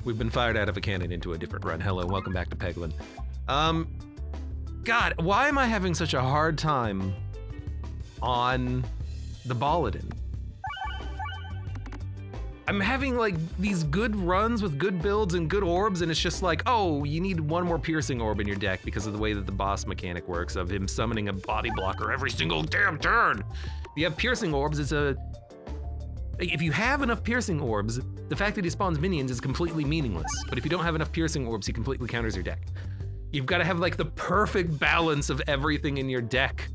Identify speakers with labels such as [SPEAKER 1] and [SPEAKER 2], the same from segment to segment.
[SPEAKER 1] We've been fired out of a cannon into a different run. Hello, welcome back to Peglin. God, why am I having such a hard time on the Baladin? I'm having like these good runs with good builds and good orbs, and it's just like, oh, you need one more piercing orb in your deck because of the way that the boss mechanic works of him summoning a body blocker every single damn turn. If you have piercing orbs, if you have enough piercing orbs, the fact that he spawns minions is completely meaningless. But if you don't have enough piercing orbs, he completely counters your deck. You've got to have like the perfect balance of everything in your deck.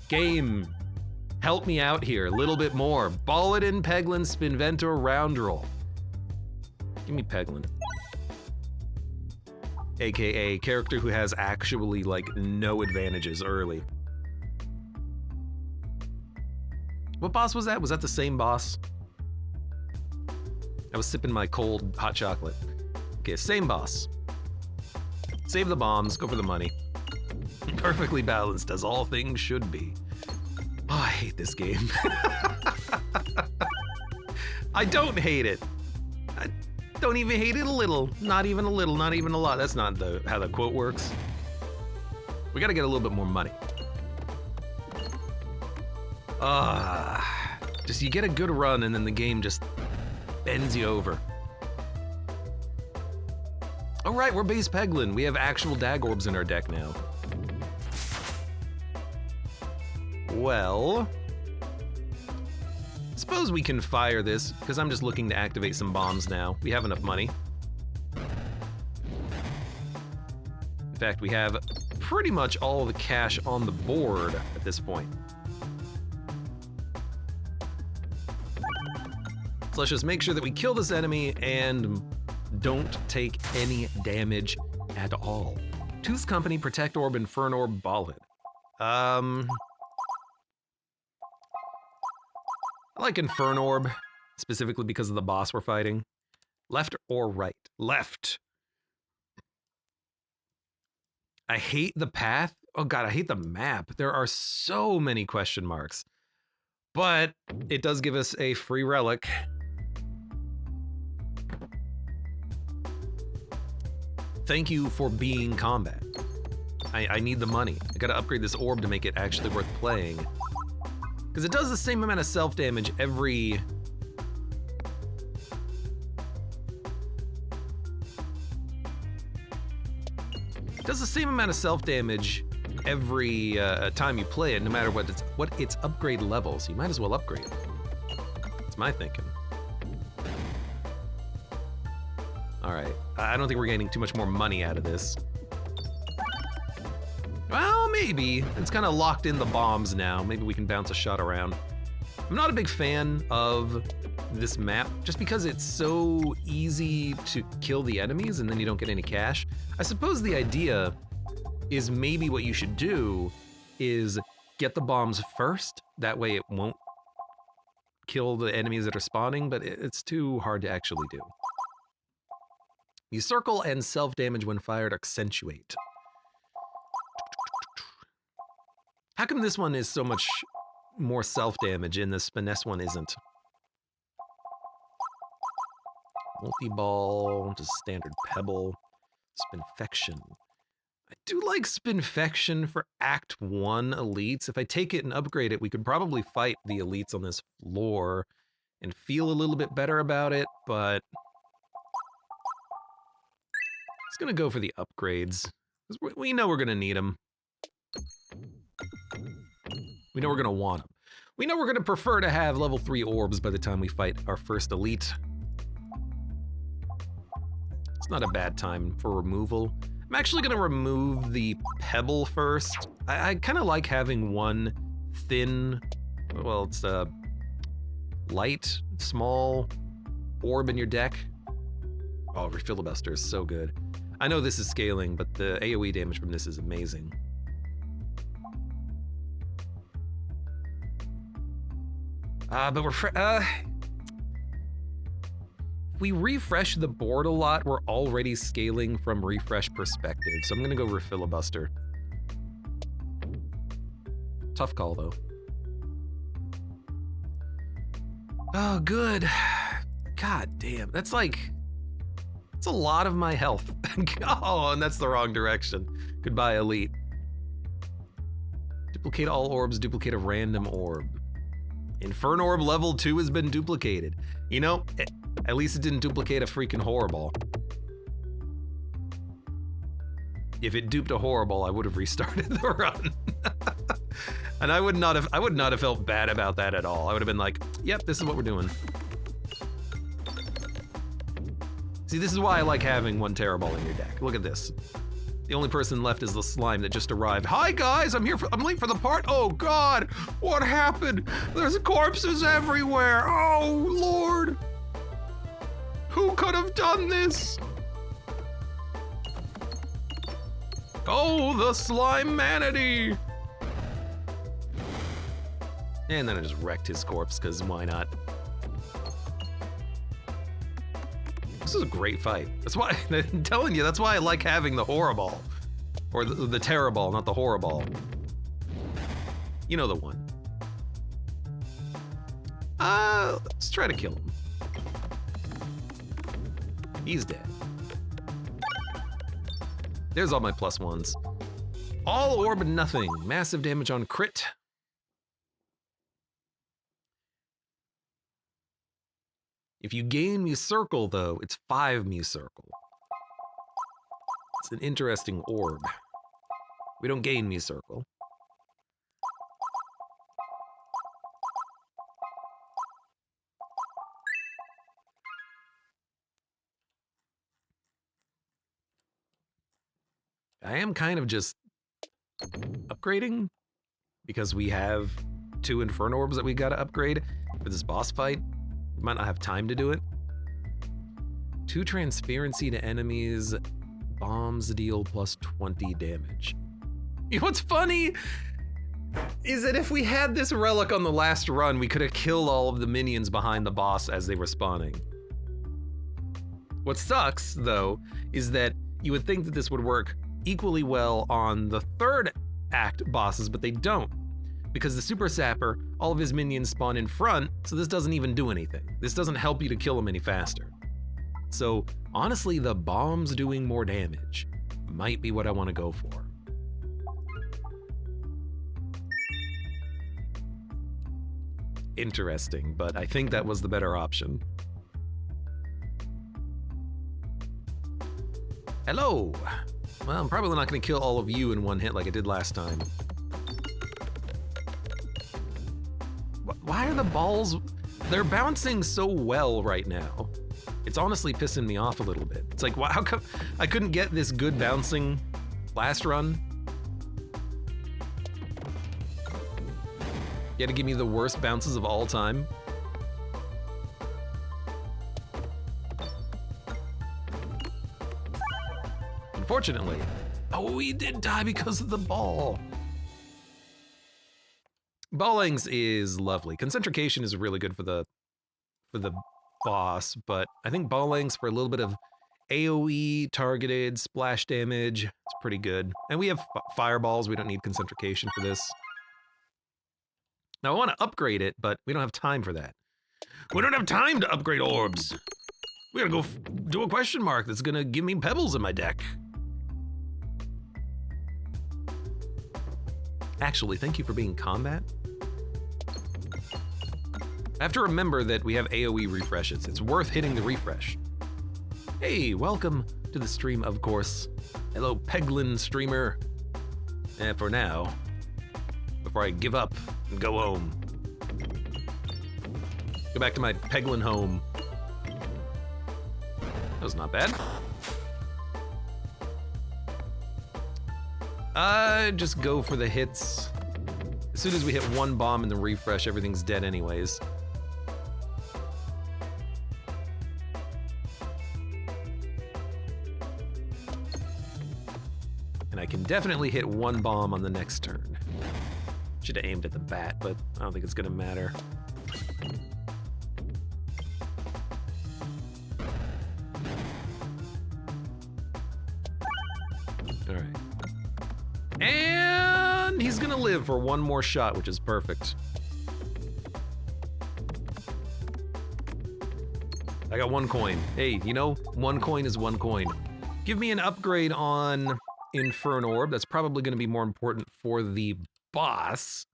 [SPEAKER 1] Game, help me out here a little bit more. Baladin, Peglin, Spinventor, Roundroll. Give me Peglin. AKA character who has actually like no advantages early. What boss was that? Was that the same boss? I was sipping my cold hot chocolate. Okay, same boss. Save the bombs, go for the money. Perfectly balanced as all things should be. Oh, I hate this game. I don't hate it. I don't even hate it a little. Not even a little, not even a lot. That's not how the quote works. We gotta get a little bit more money. Just you get a good run and then the game just bends you over. All right, we're base Peglin. We have actual dag orbs in our deck now. Well, suppose we can fire this, because I'm just looking to activate some bombs now. We have enough money. In fact, we have pretty much all the cash on the board at this point. So let's just make sure that we kill this enemy and don't take any damage at all. Tooth's Company, Protect Orb, Inferno Orb, Ballad. I like Inferno Orb, specifically because of the boss we're fighting. Left or right? Left. I hate the path. Oh God, I hate the map. There are so many question marks. But it does give us a free relic. Thank you for being combat. I need the money. I gotta upgrade this orb to make it actually worth playing. Because it does the same amount of self-damage every... It does the same amount of self-damage every time you play it, no matter what its upgrade level, so you might as well upgrade it. That's my thinking. All right, I don't think we're gaining too much more money out of this. Well, maybe. It's kind of locked in the bombs now. Maybe we can bounce a shot around. I'm not a big fan of this map, just because it's so easy to kill the enemies and then you don't get any cash. I suppose the idea is maybe what you should do is get the bombs first. That way it won't kill the enemies that are spawning, but it's too hard to actually do. The circle and self-damage when fired accentuate. How come this one is so much more self-damage and the finesse one isn't? Multi-ball, just standard pebble, Spinfection. I do like Spinfection for Act 1 elites. If I take it and upgrade it, we could probably fight the elites on this floor and feel a little bit better about it, but just gonna go for the upgrades, because we know we're gonna need them. We know we're gonna want them. We know we're gonna prefer to have level 3 orbs by the time we fight our first elite. It's not a bad time for removal. I'm actually gonna remove the pebble first. I kind of like having one thin, well, it's a light, small orb in your deck. Oh, Refilibuster is so good. I know this is scaling, but the AoE damage from this is amazing. But we refresh the board a lot, we're already scaling from refresh perspective, so I'm gonna go Refilibuster. Tough call, though. Oh, good. God damn, that's like It's a lot of my health. Oh, and that's the wrong direction. Goodbye, Elite. Duplicate all orbs, duplicate a random orb. Inferno Orb level 2 has been duplicated. You know, at least it didn't duplicate a freaking horrible. If it duped a horrible, I would have restarted the run. And I would not have felt bad about that at all. I would have been like, yep, this is what we're doing. See, this is why I like having one Terror Ball in your deck. Look at this. The only person left is the slime that just arrived. Hi guys, I'm late for the part. Oh God, what happened? There's corpses everywhere. Oh Lord. Who could have done this? Oh, the slime manatee. And then I just wrecked his corpse, because why not? This is a great fight. That's why, I'm telling you, that's why I like having the horror ball. Or the terror ball, not the horror ball. You know the one. Let's try to kill him. He's dead. There's all my +1s. All orb and nothing. Massive damage on crit. If you gain Mu Circle, though, it's 5 Mu Circle. It's an interesting orb. We don't gain Mu Circle. I am kind of just upgrading because we have 2 Inferno Orbs that we gotta upgrade for this boss fight. We might not have time to do it. 2 transparency to enemies, bombs deal +20 damage. You know what's funny is that if we had this relic on the last run, we could have killed all of the minions behind the boss as they were spawning. What sucks, though, is that you would think that this would work equally well on the 3rd act bosses, but they don't. Because the Super Sapper, all of his minions spawn in front, so this doesn't even do anything. This doesn't help you to kill him any faster. So honestly, the bombs doing more damage might be what I want to go for. Interesting, but I think that was the better option. Hello! Well, I'm probably not going to kill all of you in one hit like I did last time. Why are the balls... They're bouncing so well right now. It's honestly pissing me off a little bit. It's like, how come I couldn't get this good bouncing last run? You had to give me the worst bounces of all time. Unfortunately. Oh, he did die because of the ball. Ball lengths is lovely. Concentrication is really good for the boss, but I think ball lengths for a little bit of AoE targeted splash damage, it's pretty good. And we have fireballs, we don't need concentrication for this. Now I want to upgrade it, but we don't have time for that. We don't have time to upgrade orbs. We gotta go do a question mark that's gonna give me pebbles in my deck. Actually, thank you for being combat. I have to remember that we have AoE refreshes. It's worth hitting the refresh. Hey, welcome to the stream, of course. Hello, Peglin streamer. And for now, before I give up and go home. Go back to my Peglin home. That was not bad. Just go for the hits. As soon as we hit 1 bomb in the refresh, everything's dead anyways. And I can definitely hit 1 bomb on the next turn. Should have aimed at the bat, but I don't think it's gonna matter. All right. And he's gonna live for 1 more shot, which is perfect. I got 1 coin. Hey, you know, 1 coin is 1 coin. Give me an upgrade on Inferno Orb. That's probably going to be more important for the boss.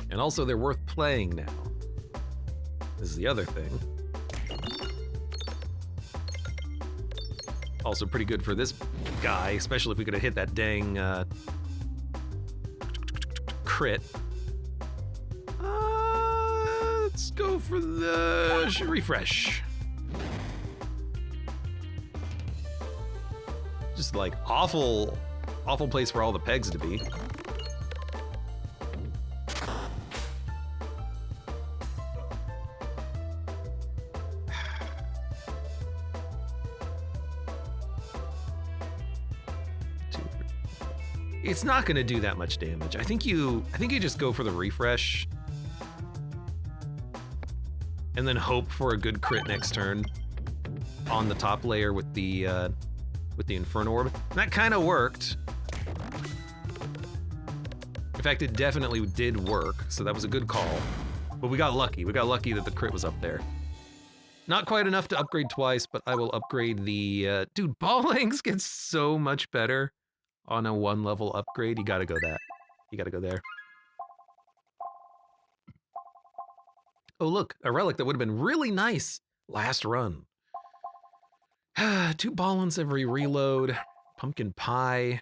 [SPEAKER 1] And also, they're worth playing now. This is the other thing. Also pretty good for this guy, especially if we could have hit that dang crit. Let's go for the refresh. Just like awful place for all the pegs to be. It's not going to do that much damage. I think you just go for the refresh and then hope for a good crit next turn on the top layer with the Inferno Orb. And that kind of worked. In fact, it definitely did work, so that was a good call. But we got lucky. We got lucky that the crit was up there. Not quite enough to upgrade twice, but I will upgrade the... dude, ball lengths gets so much better on a 1 level upgrade. You gotta go that. You gotta go there. Oh look, a relic that would have been really nice last run. 2 ballons every reload. Pumpkin pie.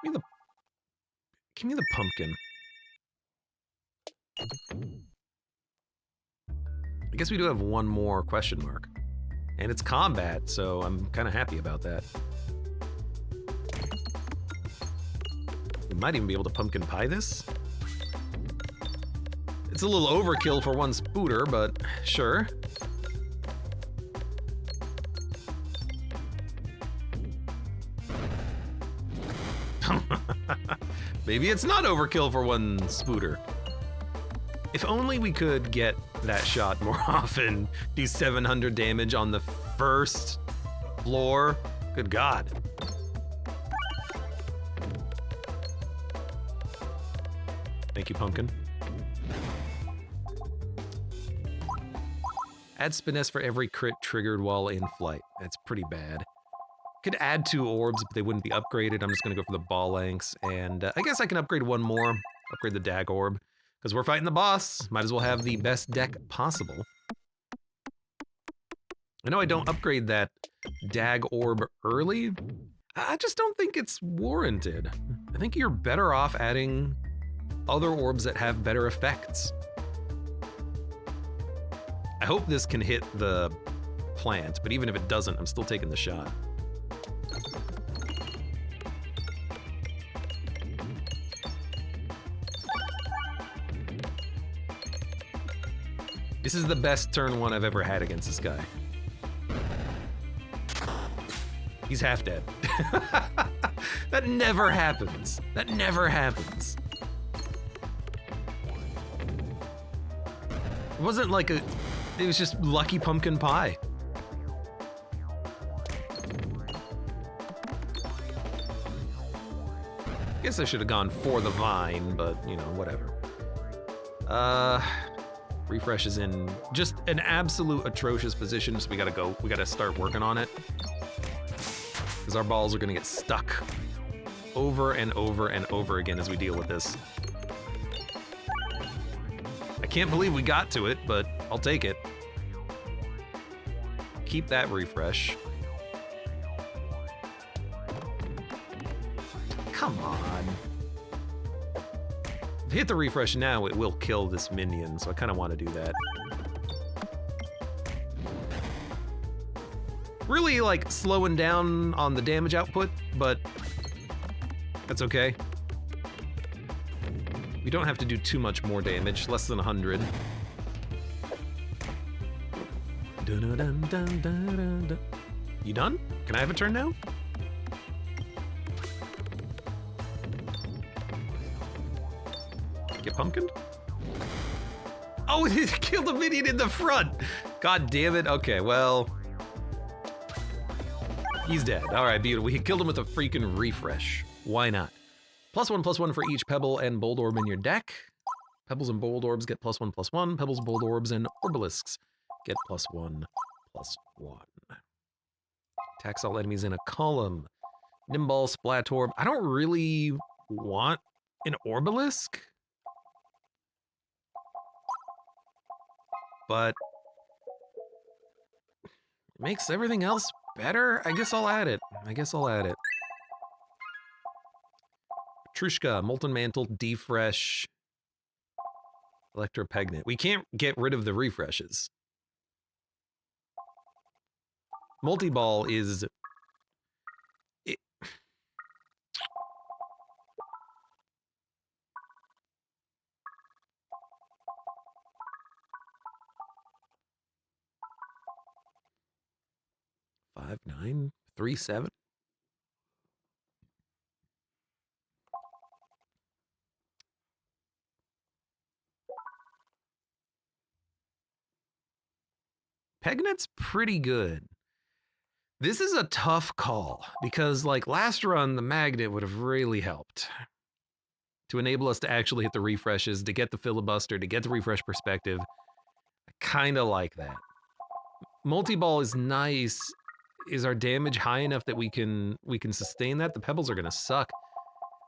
[SPEAKER 1] Give me the pumpkin. I guess we do have 1 more question mark. And it's combat, so I'm kind of happy about that. We might even be able to pumpkin pie this. It's a little overkill for 1 spooter, but sure. Maybe it's not overkill for 1 spooter. If only we could get that shot more often. Do 700 damage on the first floor. Good God. Thank you, pumpkin. Add finesse for every crit triggered while in flight. That's pretty bad. Could add 2 orbs, but they wouldn't be upgraded. I'm just gonna go for the ball lengths, and I guess I can upgrade 1 more. Upgrade the dag orb. Because we're fighting the boss, might as well have the best deck possible. I know I don't upgrade that dag orb early. I just don't think it's warranted. I think you're better off adding other orbs that have better effects. I hope this can hit the plant, but even if it doesn't, I'm still taking the shot. This is the best turn 1 I've ever had against this guy. He's half dead. That never happens. That never happens. It wasn't like it was just lucky pumpkin pie. Guess I should have gone for the vine, but you know, whatever. Refresh is in just an absolute atrocious position, so we gotta start working on it. Because our balls are gonna get stuck over and over and over again as we deal with this. I can't believe we got to it, but I'll take it. Keep that refresh. Come on. If I hit the refresh now, it will kill this minion, so I kind of want to do that. Really, like, slowing down on the damage output, but that's okay. We don't have to do too much more damage, less than 100. You done? Can I have a turn now? Get pumpkined? Oh, he killed a minion in the front! God damn it. Okay, well... he's dead. Alright, beautiful. We killed him with a freaking refresh. Why not? +1/+1 for each pebble and bold orb in your deck. Pebbles and bold orbs get +1/+1. Pebbles, bold orbs, and orbalisks get +1/+1. Attacks all enemies in a column. Nimball, Splatorb. I don't really want an orbalisk, but it makes everything else better. I guess I'll add it. Petrushka, Molten Mantle, Defresh, Electro Pegnant. We can't get rid of the refreshes. Multi-Ball is... Five, 9, 3, 7. Pegnant's pretty good. This is a tough call because, like, last run, the magnet would have really helped to enable us to actually hit the refreshes, to get the filibuster, to get the refresh perspective. I kind of like that. Multi-Ball is nice. Is our damage high enough that we can sustain that? The pebbles are gonna suck.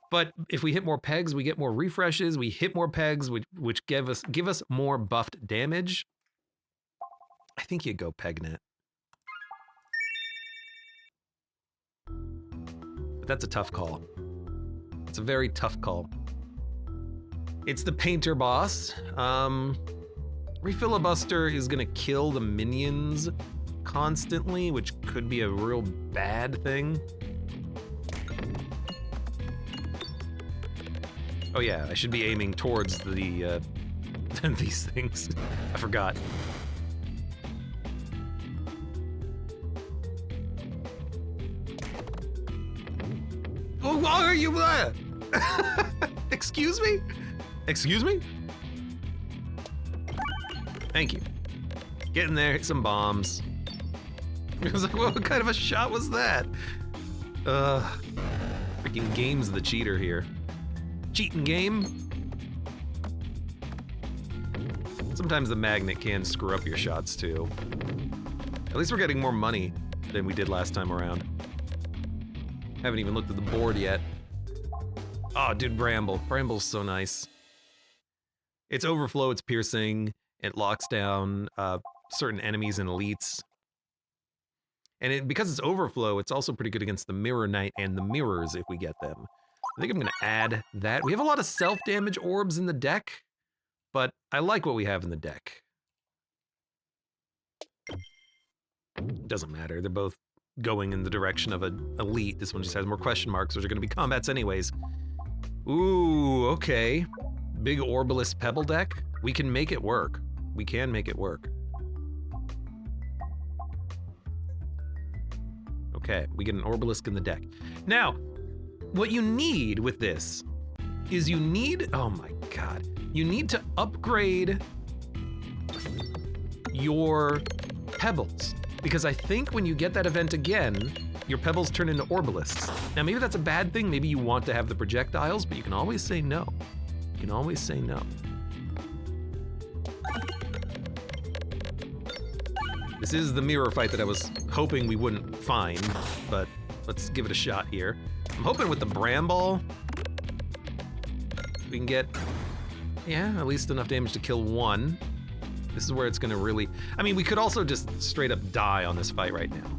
[SPEAKER 1] But if we hit more pegs, we get more refreshes. We hit more pegs, which give us more buffed damage. I think you go Pegnet. But that's a tough call. It's a very tough call. It's the painter boss. Refilibuster is gonna kill the minions constantly, which could be a real bad thing. Oh yeah, I should be aiming towards the these things. I forgot. Oh, why are you there? Excuse me? Excuse me? Thank you. Get in there, hit some bombs. I was like, what kind of a shot was that? Freaking game's the cheater here. Cheating game. Sometimes the magnet can screw up your shots too. At least we're getting more money than we did last time around. Haven't even looked at the board yet. Oh, dude, Bramble. Bramble's so nice. It's overflow, it's piercing, it locks down certain enemies and elites. And because it's overflow, it's also pretty good against the Mirror Knight and the mirrors if we get them. I think I'm gonna add that. We have a lot of self-damage orbs in the deck, but I like what we have in the deck. Doesn't matter, they're both going in the direction of an elite. This one just has more question marks, which are gonna be combats anyways. Ooh, okay. Big Orbalist Pebble deck. We can make it work. We can make it work. Okay, we get an Orbalisk in the deck. Now, what you need with this is you need, oh my God, you need to upgrade your pebbles. Because I think when you get that event again, your pebbles turn into Orbalisks. Now maybe that's a bad thing, maybe you want to have the projectiles, but you can always say no. You can always say no. This is the mirror fight that I was hoping we wouldn't find, but let's give it a shot here. I'm hoping with the Bramble, we can get, yeah, at least enough damage to kill one. This is where it's gonna really, I mean, we could also just straight up die on this fight right now.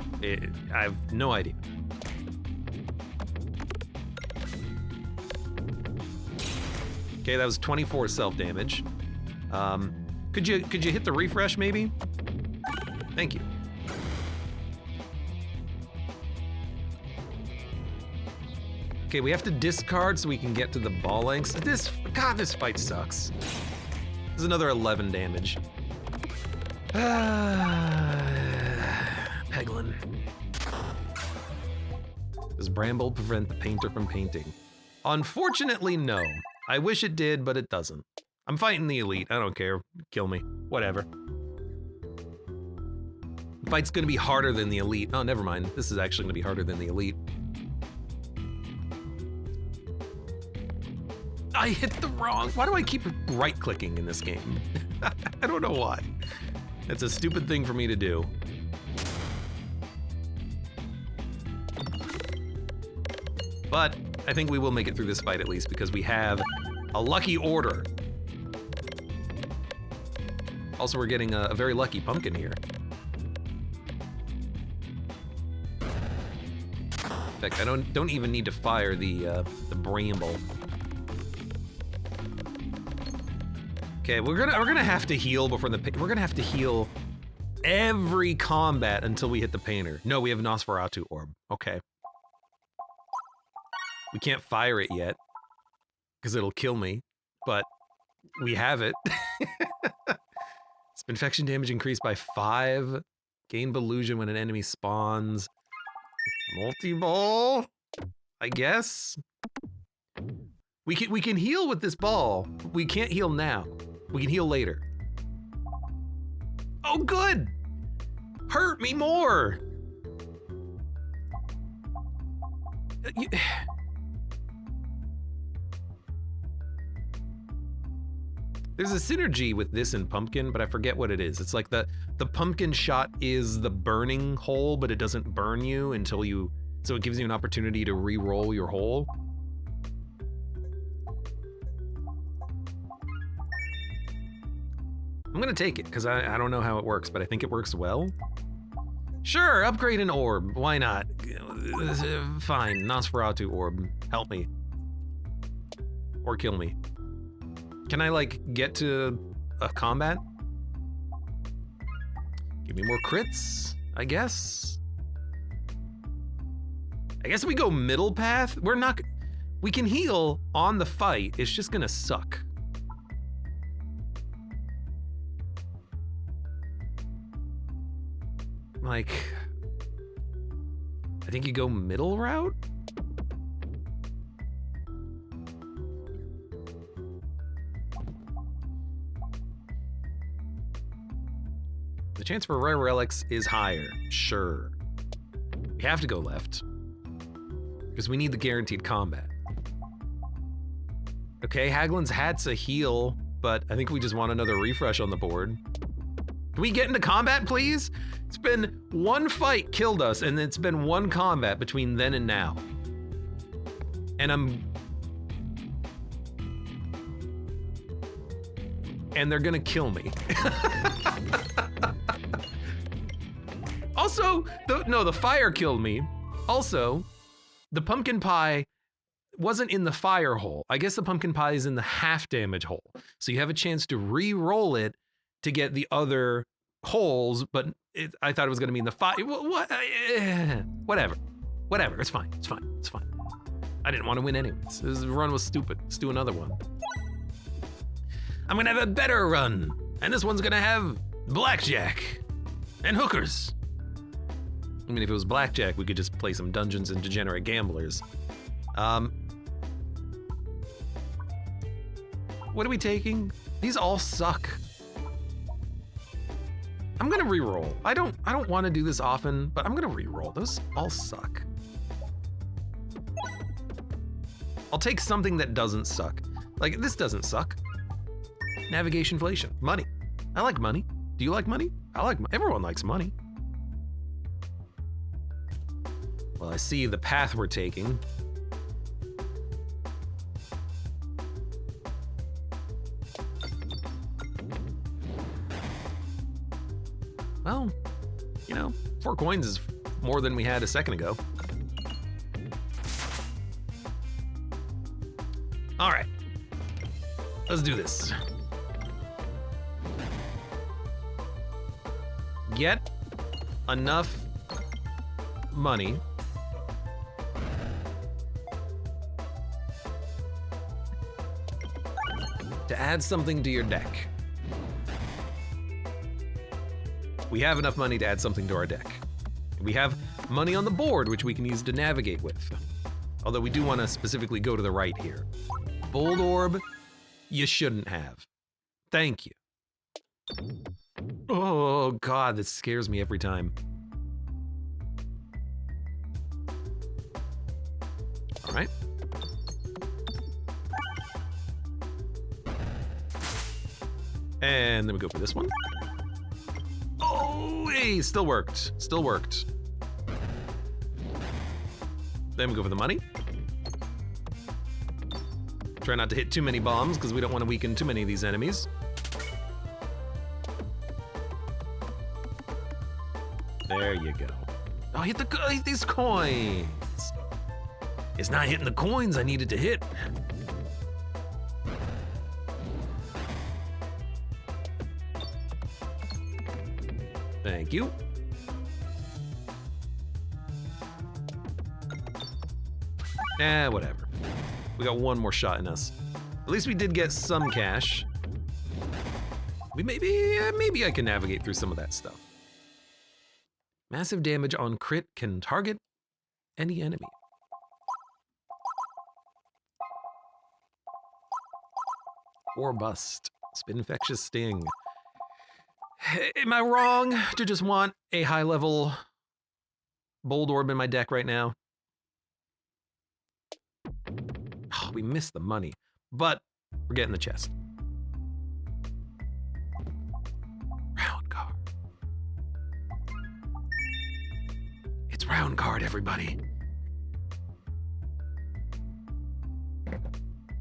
[SPEAKER 1] I have no idea. Okay, that was 24 self-damage. Could you hit the refresh maybe? Thank you. Okay, we have to discard so we can get to the ball lengths. God, this fight sucks. This is another 11 damage. Peglin. Does Bramble prevent the painter from painting? Unfortunately, no. I wish it did, but it doesn't. I'm fighting the elite. I don't care. Kill me. Whatever. The fight's gonna be harder than the elite. Oh, never mind. This is actually gonna be harder than the elite. I hit the wrong. Why do I keep right-clicking in this game? I don't know why. It's a stupid thing for me to do. But I think we will make it through this fight at least because we have a lucky order. Also, we're getting a very lucky pumpkin here. In fact, I don't even need to fire the bramble. Okay, we're gonna have to heal before we're gonna have to heal every combat until we hit the painter. No, we have Nosferatu orb. Okay. We can't fire it yet because it'll kill me, but we have it. Infection damage increased by 5. Gain Belusion when an enemy spawns. Multi-ball, I guess. We can heal with this ball. We can't heal now. We can heal later. Oh, good. Hurt me more. There's a synergy with this and pumpkin, but I forget what it is. It's like the pumpkin shot is the burning hole, but it doesn't burn you until you, so it gives you an opportunity to re-roll your hole. I'm gonna take it, because I don't know how it works, but I think it works well. Sure, upgrade an orb, why not? Fine, Nosferatu orb, help me. Or kill me. Can I, like, get to a combat? Give me more crits, I guess. I guess we go middle path. We can heal on the fight. It's just gonna suck. Like, I think you go middle route? The chance for rare relics is higher, sure. We have to go left, because we need the guaranteed combat. Okay, Haglin's hat's a heal, but I think we just want another refresh on the board. Can we get into combat, please? It's been one fight killed us, and it's been one combat between then and now. And they're gonna kill me. Also, the fire killed me. Also, the pumpkin pie wasn't in the fire hole. I guess the pumpkin pie is in the half damage hole. So you have a chance to re-roll it to get the other holes, but I thought it was gonna be in the fire. Whatever, it's fine. I didn't want to win anyways. This run was stupid. Let's do another one. I'm gonna have a better run, and this one's gonna have blackjack and hookers. I mean, if it was blackjack, we could just play some Dungeons and Degenerate Gamblers. What are we taking? These all suck. I'm gonna re-roll. I don't want to do this often, but I'm gonna re-roll. Those all suck. I'll take something that doesn't suck. Like, this doesn't suck. Navigation inflation. Money. I like money. Do you like money? Everyone likes money. Well, I see the path we're taking. Well, 4 coins is more than we had a second ago. All right, let's do this. Get enough money to add something to your deck. We have enough money to add something to our deck. We have money on the board, which we can use to navigate with. Although we do want to specifically go to the right here. Bold orb, you shouldn't have. Thank you. Oh God, this scares me every time. All right. And then we go for this one. Oh, hey, still worked. Still worked. Then we go for the money. Try not to hit too many bombs because we don't want to weaken too many of these enemies. There you go. Oh, hit these coins. It's not hitting the coins I needed to hit. Thank you. Whatever. We got one more shot in us. At least we did get some cash. Maybe I can navigate through some of that stuff. Massive damage on crit can target any enemy. Or bust. Spin infectious sting. Am I wrong to just want a high level bold orb in my deck right now? Oh, we missed the money, but we're getting the chest. Round card. It's round card, everybody.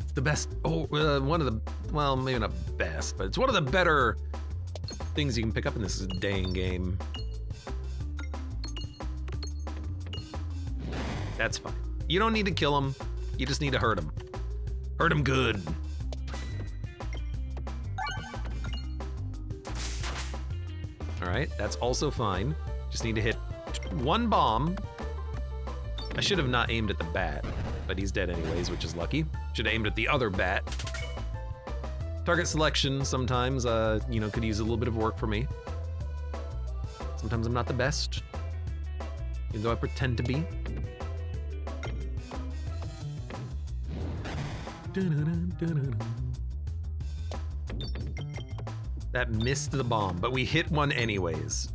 [SPEAKER 1] It's the best, one of the, well, maybe not best, but it's one of the better things you can pick up in this dang game. That's fine. You don't need to kill him. You just need to hurt him. Hurt him good. All right, that's also fine. Just need to hit one bomb. I should have not aimed at the bat, but he's dead anyways, which is lucky. Should have aimed at the other bat. Target selection sometimes, could use a little bit of work for me. Sometimes I'm not the best, even though I pretend to be. That missed the bomb, but we hit one anyways.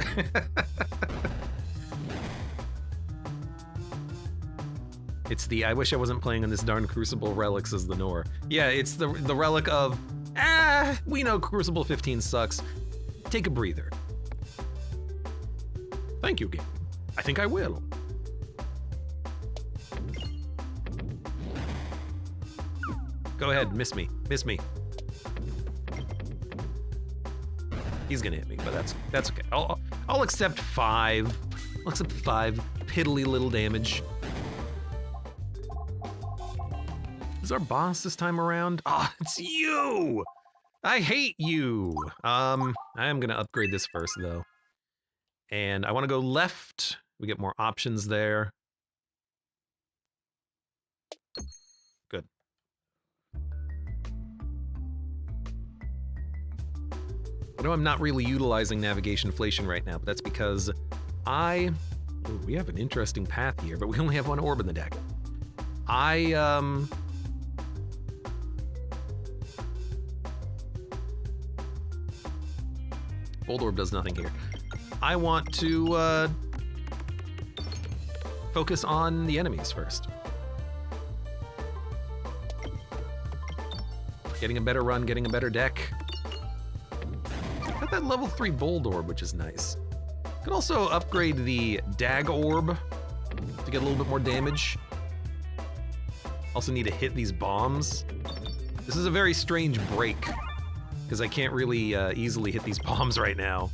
[SPEAKER 1] It's the, I wish I wasn't playing on this darn Crucible relics as the Nor. Yeah, it's the relic of, we know Crucible 15 sucks. Take a breather. Thank you, game. I think I will. Go ahead, miss me, miss me. He's gonna hit me, but that's okay. I'll accept 5. I'll accept 5 piddly little damage. Is our boss this time around? Ah, it's you! I hate you! I am gonna upgrade this first though. And I wanna go left. We get more options there. Good. I know I'm not really utilizing navigation flation right now, but that's because we have an interesting path here, but we only have one orb in the deck. Bold orb does nothing here. I want to focus on the enemies first. Getting a better run, getting a better deck. Got that level 3 bold orb, which is nice. Could also upgrade the dag orb to get a little bit more damage. Also need to hit these bombs. This is a very strange break, because I can't really easily hit these bombs right now.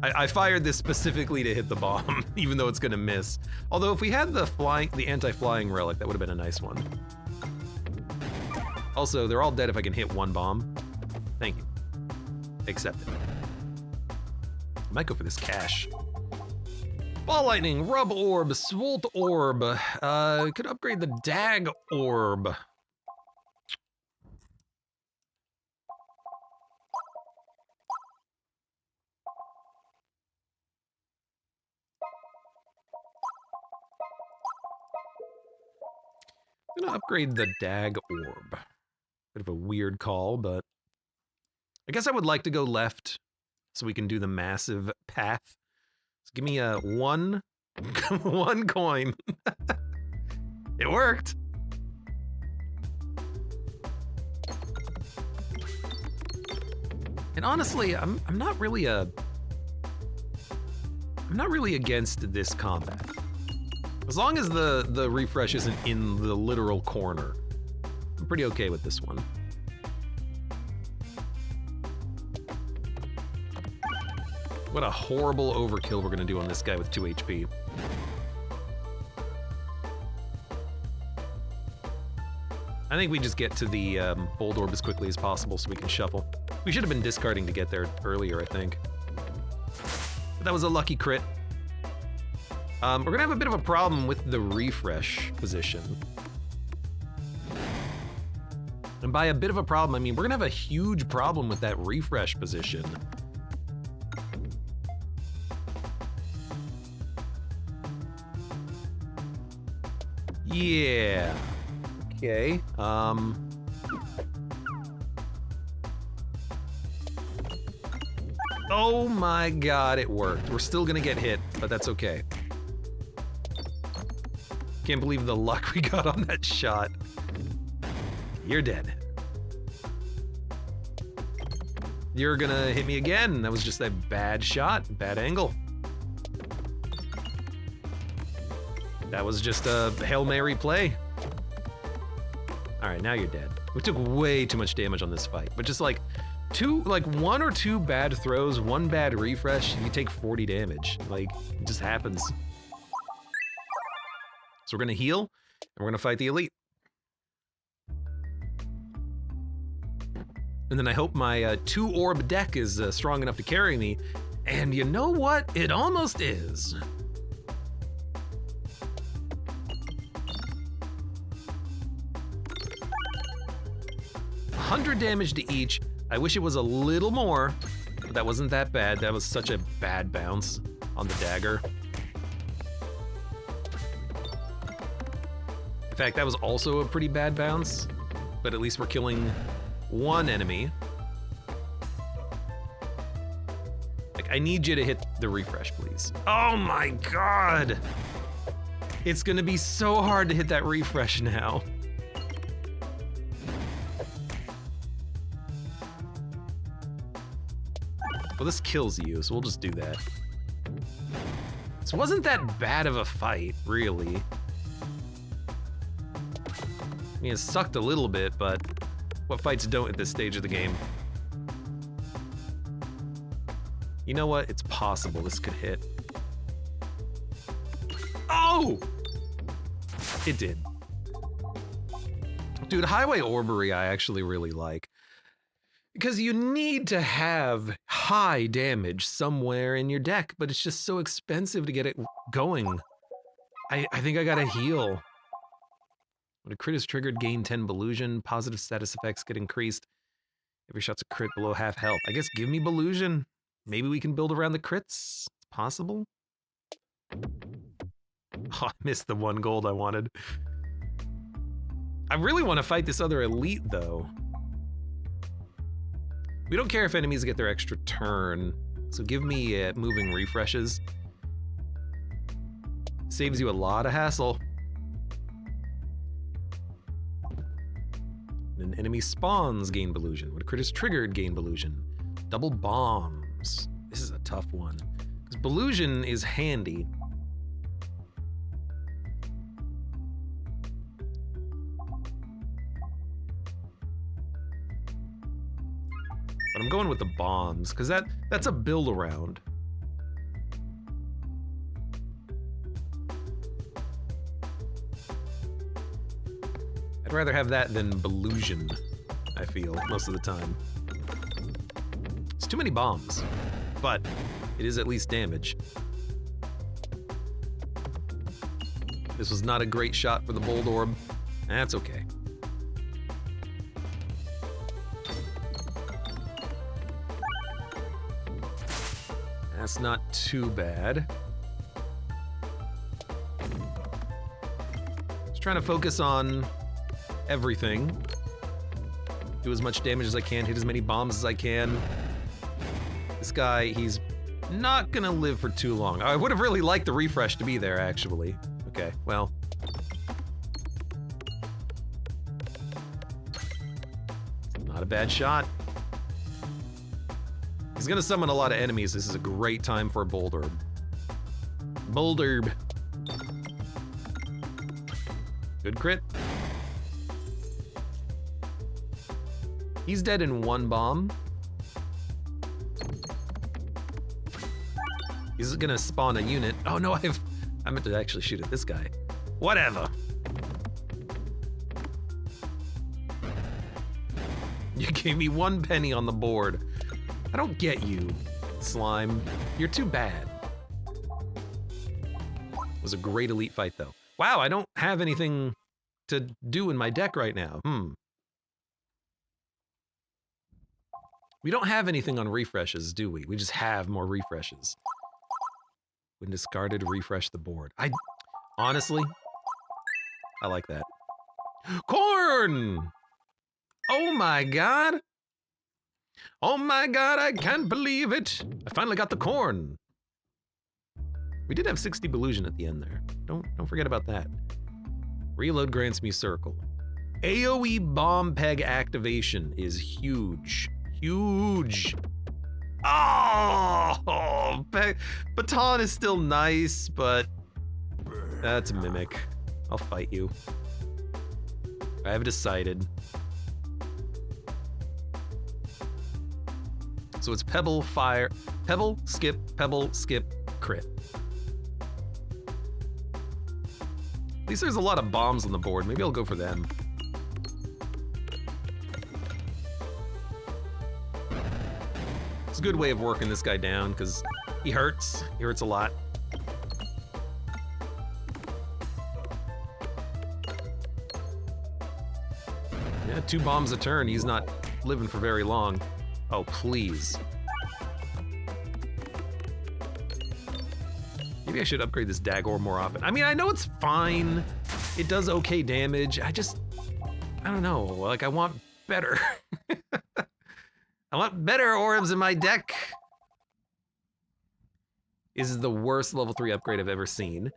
[SPEAKER 1] I fired this specifically to hit the bomb, even though it's gonna miss. Although if we had the anti-flying relic, that would have been a nice one. Also, they're all dead if I can hit one bomb. Thank you. Accept it. I might go for this cash. Ball lightning, rub orb, swolt orb. Could upgrade the dag orb. I'm gonna upgrade the dag orb. Bit of a weird call, but I guess I would like to go left so we can do the massive path. So give me a one coin. It worked. And honestly, I'm not really against this combat. As long as the refresh isn't in the literal corner, I'm pretty okay with this one. What a horrible overkill we're gonna do on this guy with 2 HP. I think we just get to the bold orb as quickly as possible so we can shuffle. We should have been discarding to get there earlier, I think. But that was a lucky crit. We're gonna have a bit of a problem with the refresh position. And by a bit of a problem, I mean we're gonna have a huge problem with that refresh position. Yeah. Okay. Oh my god, it worked. We're still gonna get hit, but that's okay. Can't believe the luck we got on that shot. You're dead. You're gonna hit me again. That was just a bad shot, bad angle. That was just a Hail Mary play. All right, now you're dead. We took way too much damage on this fight, but just like one or two bad throws, one bad refresh, and you take 40 damage. Like, it just happens. So we're gonna heal, and we're gonna fight the elite. And then I hope my 2 orb deck is strong enough to carry me, and you know what? It almost is. 100 damage to each. I wish it was a little more, but that wasn't that bad. That was such a bad bounce on the dagger. In fact, that was also a pretty bad bounce, but at least we're killing one enemy. Like, I need you to hit the refresh, please. Oh my god! It's gonna be so hard to hit that refresh now. Well, this kills you, so we'll just do that. This wasn't that bad of a fight, really. I mean, it sucked a little bit, but what fights don't at this stage of the game? You know what? It's possible this could hit. Oh! It did. Dude, Highway Orbery I actually really like. Because you need to have high damage somewhere in your deck, but it's just so expensive to get it going. I think I gotta heal. When a crit is triggered, gain 10 Belusion. Positive status effects get increased. Every shot's a crit below half health. I guess give me Belusion. Maybe we can build around the crits. It's possible. Oh, I missed the 1 gold I wanted. I really want to fight this other elite, though. We don't care if enemies get their extra turn, so give me moving refreshes. Saves you a lot of hassle. When an enemy spawns, gain Belusion. When a crit is triggered, gain Belusion. Double bombs. This is a tough one. Because Belusion is handy. But I'm going with the bombs, because that's a build around. I'd rather have that than Belusion, I feel, most of the time. It's too many bombs, but it is at least damage. This was not a great shot for the bold orb. That's okay. That's not too bad. Just trying to focus on everything. Do as much damage as I can, hit as many bombs as I can. This guy, he's not gonna live for too long. I would have really liked the refresh to be there, actually. Okay, well. Not a bad shot. He's gonna summon a lot of enemies. This is a great time for a Boulderb. Boulderb. Good crit. He's dead in one bomb. He's gonna spawn a unit. Oh no, I meant to actually shoot at this guy. Whatever. You gave me 1 penny on the board. I don't get you, slime. You're too bad. It was a great elite fight though. Wow, I don't have anything to do in my deck right now. We don't have anything on refreshes, do we? We just have more refreshes. When discarded, refresh the board. Honestly, I like that. Corn! Oh my god! Oh my god, I can't believe it! I finally got the corn. We did have 60 Belusion at the end there. Don't forget about that. Reload grants me circle. AoE bomb peg activation is huge. Huge. Oh, baton is still nice, but that's a mimic. I'll fight you. I have decided. So it's pebble, fire, pebble, skip, crit. At least there's a lot of bombs on the board. Maybe I'll go for them. It's a good way of working this guy down because he hurts. He hurts a lot. Yeah, 2 bombs a turn. He's not living for very long. Oh, please. Maybe I should upgrade this Dagor more often. I mean, I know it's fine. It does okay damage. I don't know. Like, I want better. I want better orbs in my deck. This is the worst level 3 upgrade I've ever seen.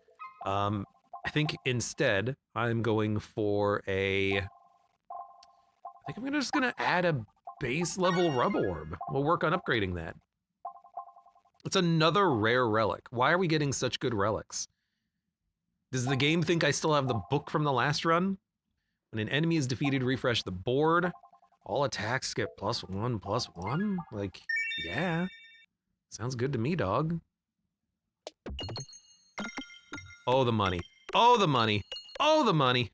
[SPEAKER 1] I think instead, I'm going for I think I'm just gonna add a base level rub orb. We'll work on upgrading that. It's another rare relic. Why are we getting such good relics? Does the game think I still have the book from the last run? When an enemy is defeated, refresh the board. All attacks get +1/+1? Like, yeah. Sounds good to me, dog. Oh, the money. Oh, the money. Oh, the money.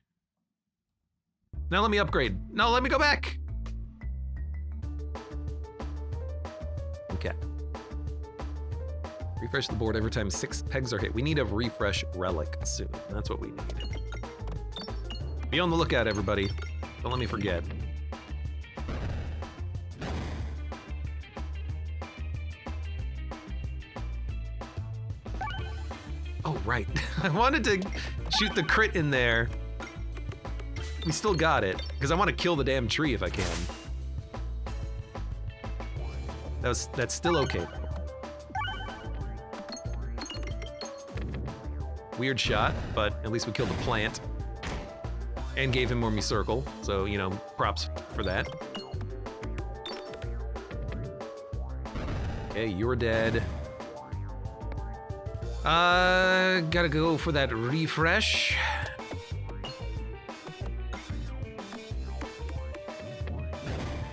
[SPEAKER 1] Now let me upgrade. No, let me go back. Okay. Refresh the board every time 6 pegs are hit. We need a refresh relic soon. That's what we need. Be on the lookout, everybody. Don't let me forget. Oh, right. I wanted to shoot the crit in there. We still got it, because I want to kill the damn tree if I can. That's still okay, though. Weird shot, but at least we killed the plant. And gave him more me circle, so, you know, props for that. Okay, you're dead. Gotta go for that refresh.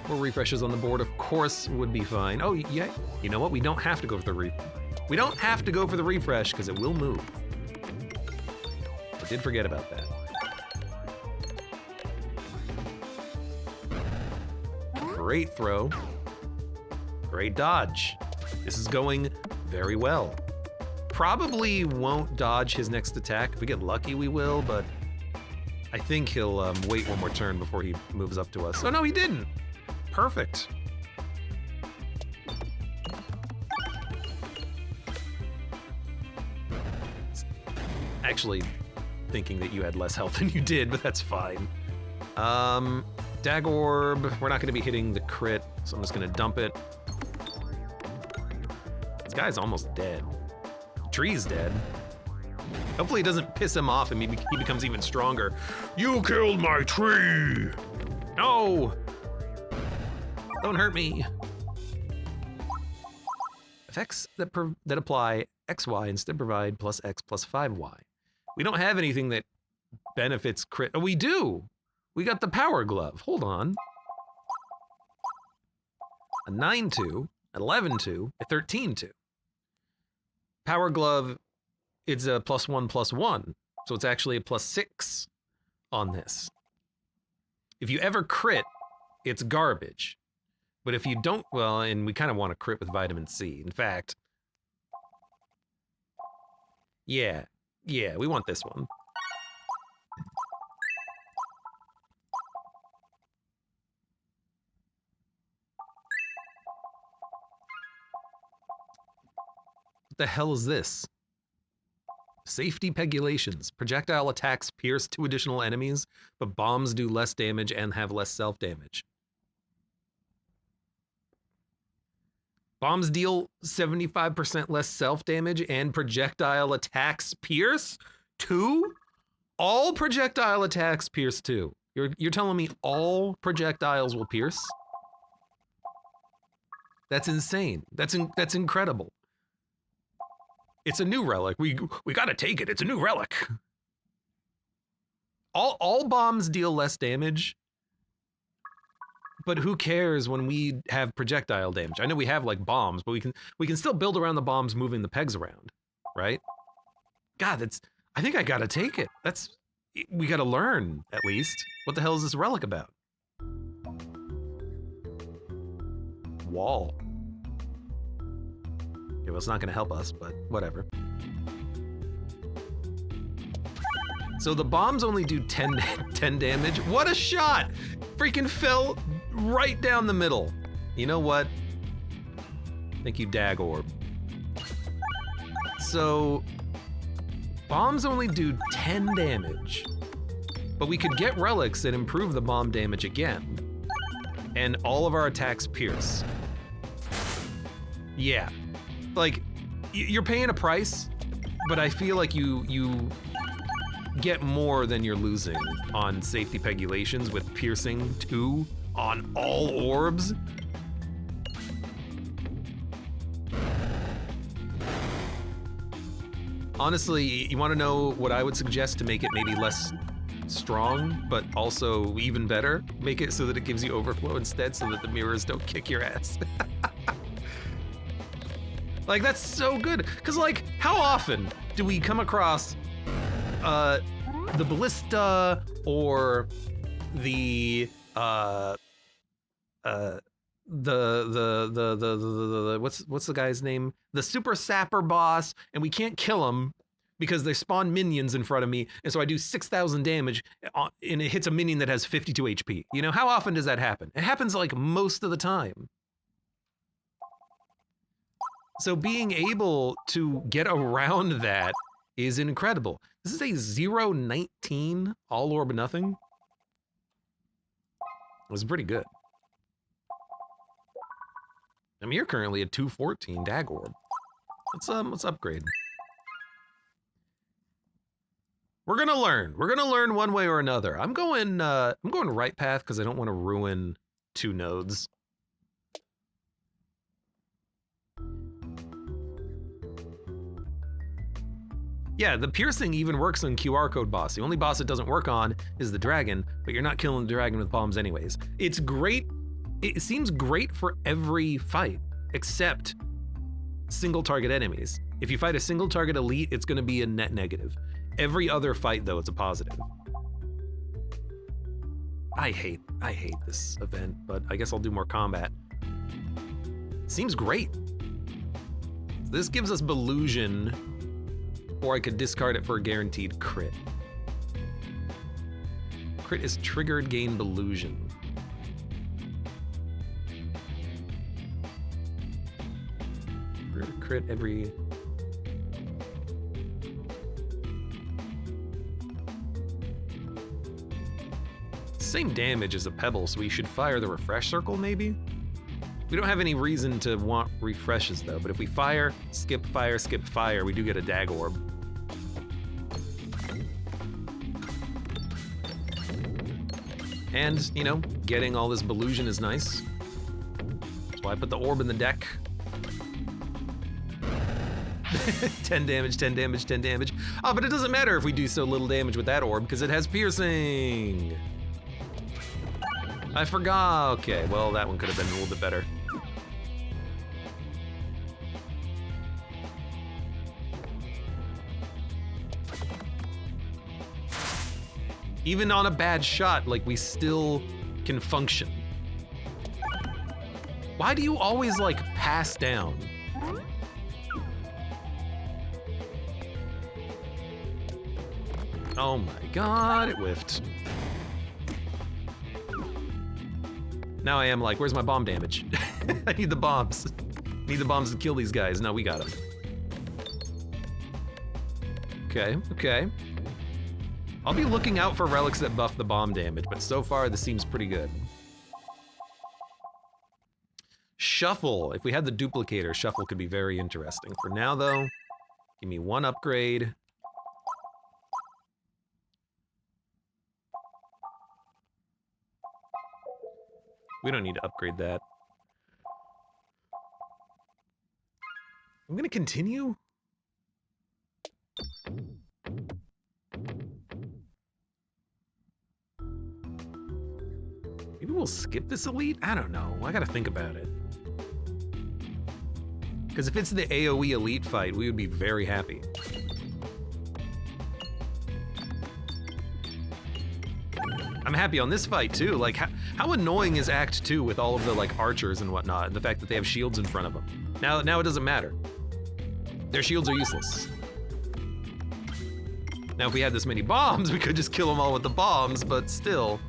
[SPEAKER 1] More refreshes on the board, of course, would be fine. Oh, yeah, you know what? We don't have to go for the We don't have to go for the refresh, because it will move. I did forget about that. Great throw. Great dodge. This is going very well. Probably won't dodge his next attack. If we get lucky, we will, but I think he'll wait one more turn before he moves up to us. Oh, no, he didn't. Perfect. Actually thinking that you had less health than you did, but that's fine. Dag Orb, we're not gonna be hitting the crit, so I'm just gonna dump it. This guy's almost dead. The tree's dead. Hopefully it doesn't piss him off and he becomes even stronger. You killed my tree! No! Don't hurt me. Effects that apply XY instead provide plus X plus 5Y. We don't have anything that benefits crit. Oh, we do. We got the power glove. Hold on. A 9-2, an 11-2, a 13-2. Power glove, it's a +1/+1, so it's actually a +6 on this. If you ever crit, it's garbage. But if you don't, well, and we kind of want to crit with vitamin C. In fact, yeah, we want this one. What the hell is this? Safety pegulations. Projectile attacks pierce 2 additional enemies, but bombs do less damage and have less self-damage. Bombs deal 75% less self-damage and projectile attacks pierce 2? All projectile attacks pierce 2. You're telling me all projectiles will pierce? That's insane. That's incredible. It's a new relic. We gotta take it. It's a new relic. All bombs deal less damage, but who cares when we have projectile damage? I know we have like bombs, but we can still build around the bombs, moving the pegs around, right? God, I think I gotta take it. We gotta learn at least. What the hell is this relic about? Wall. Yeah, well, it's not gonna help us, but whatever. So the bombs only do 10 damage. What a shot! Freaking fell right down the middle. You know what? Thank you, Dag Orb. So bombs only do 10 damage, but we could get relics that improve the bomb damage again, and all of our attacks pierce. Yeah. Like, you're paying a price, but I feel like you get more than you're losing on safety pegulations with piercing 2 on all orbs. Honestly, you want to know what I would suggest to make it maybe less strong, but also even better? Make it so that it gives you overflow instead, so that the mirrors don't kick your ass. Like, that's so good. Because, like, how often do we come across the ballista or the what's the guy's name? The super sapper boss, and we can't kill him because they spawn minions in front of me, and so I do 6,000 damage, and it hits a minion that has 52 HP. You know, how often does that happen? It happens like most of the time. So being able to get around that is incredible. This is a 0-19 all orb nothing. It was pretty good. I mean, you're currently a 214 Dag Orb. Let's upgrade. We're gonna learn. We're gonna learn one way or another. I'm going right path because I don't want to ruin 2 nodes. Yeah, the piercing even works on QR code boss. The only boss it doesn't work on is the dragon, but you're not killing the dragon with bombs anyways. It's great. It seems great for every fight, except single target enemies. If you fight a single target elite, it's gonna be a net negative. Every other fight though, it's a positive. I hate this event, but I guess I'll do more combat. Seems great. This gives us Belusion, or I could discard it for a guaranteed crit. Crit is triggered, gain Belusion. Crit every... Same damage as a pebble, so we should fire the refresh circle maybe? We don't have any reason to want refreshes though, but if we fire, skip, we do get a Dag Orb. And, you know, getting all this Belusion is nice. That's why I put the orb in the deck. 10 damage, 10 damage, 10 damage. Oh, but it doesn't matter if we do so little damage with that orb because it has piercing. I forgot. Okay, well, that one could have been a little bit better. Even on a bad shot, like, we still can function. Why do you always, like, pass down? Oh my god, it whiffed. Now I am like, where's my bomb damage? I need the bombs. Need the bombs to kill these guys. No, we got them. Okay, okay. I'll be looking out for relics that buff the bomb damage, but so far this seems pretty good. Shuffle. If we had the duplicator, Shuffle could be very interesting. For now, though, give me one upgrade. We don't need to upgrade that. I'm gonna continue. Maybe we'll skip this elite? I don't know. I gotta think about it. Because if it's the AoE elite fight, we would be very happy. I'm happy on this fight too. Like, how annoying is Act 2 with all of the like archers and whatnot, and the fact that they have shields in front of them? Now it doesn't matter. Their shields are useless. Now if we had this many bombs, we could just kill them all with the bombs, but still.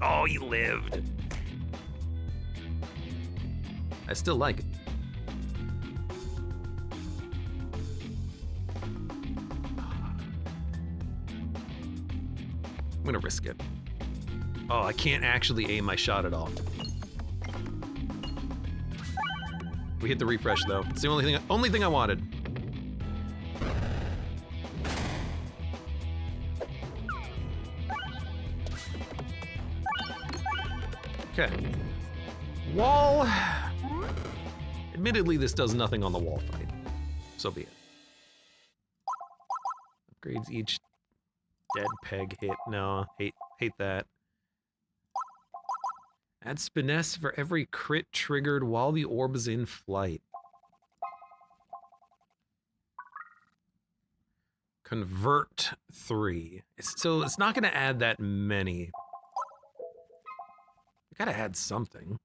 [SPEAKER 1] Oh, he lived. I still like it. I'm gonna risk it. Oh, I can't actually aim my shot at all. We hit the refresh though. It's the only thing I wanted. Okay. Wall. Admittedly, this does nothing on the wall fight. So be it. Upgrades each dead peg hit. No, hate that. Add finesse for every crit triggered while the orb is in flight. Convert 3. So it's not going to add that many. We gotta add something.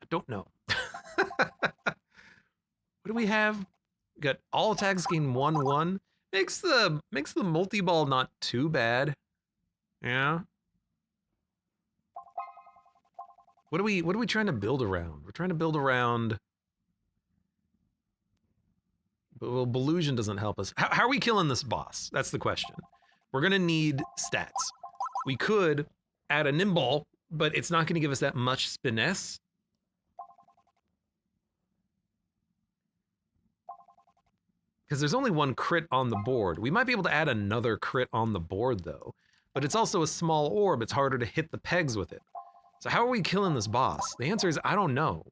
[SPEAKER 1] I don't know. What do we have? We got all attacks gain 1/1. Makes the multi-ball not too bad. Yeah. What are we trying to build around? We're trying to build around. Well, Belusion doesn't help us. How are we killing this boss? That's the question. We're gonna need stats. We could add a nimble, but it's not gonna give us that much finesse. Because there's only one crit on the board. We might be able to add another crit on the board though, but it's also a small orb. It's harder to hit the pegs with it. So how are we killing this boss? The answer is I don't know.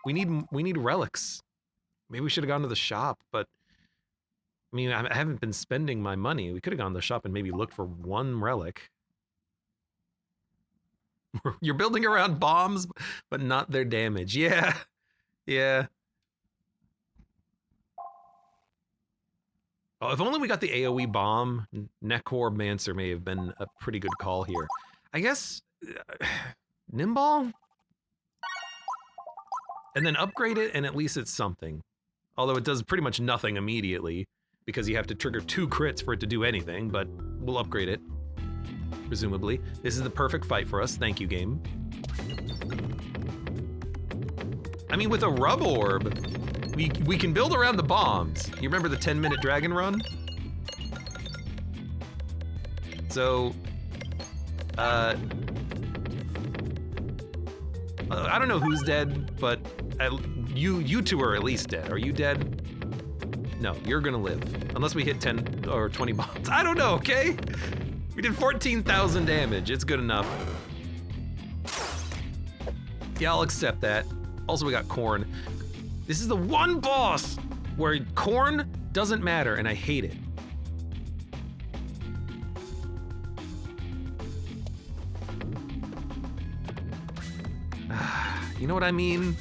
[SPEAKER 1] We need relics. Maybe we should have gone to the shop, but I mean, I haven't been spending my money. We could have gone to the shop and maybe looked for one relic. You're building around bombs, but not their damage. Yeah, yeah. Oh, if only we got the AoE bomb, Necromancer may have been a pretty good call here. I guess, Nimble? And then upgrade it, and at least it's something. Although it does pretty much nothing immediately, because you have to trigger 2 crits for it to do anything, but we'll upgrade it, presumably. This is the perfect fight for us. Thank you, game. I mean, with a rub orb, we can build around the bombs. You remember the 10-minute dragon run? So, I don't know who's dead, but you two are at least dead. Are you dead? No, you're gonna live. Unless we hit 10 or 20 bombs. I don't know, okay? We did 14,000 damage. It's good enough. Yeah, I'll accept that. Also, we got corn. This is the one boss where corn doesn't matter, and I hate it. You know what I mean?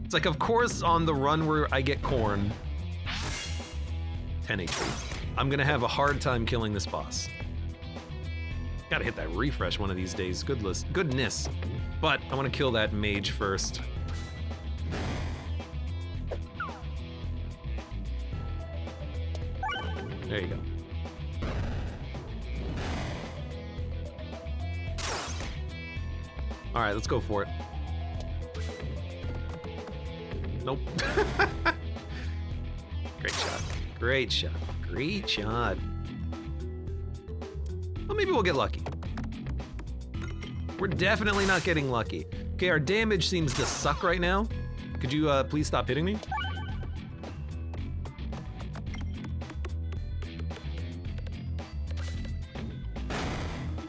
[SPEAKER 1] It's like, of course, on the run where I get corn, 10 HP, I'm gonna have a hard time killing this boss. Gotta hit that refresh one of these days, goodness. But I wanna kill that mage first. There you go. All right, let's go for it. Nope. Great shot. Great shot. Great shot. Well, maybe we'll get lucky. We're definitely not getting lucky. Okay, our damage seems to suck right now. Could you please stop hitting me?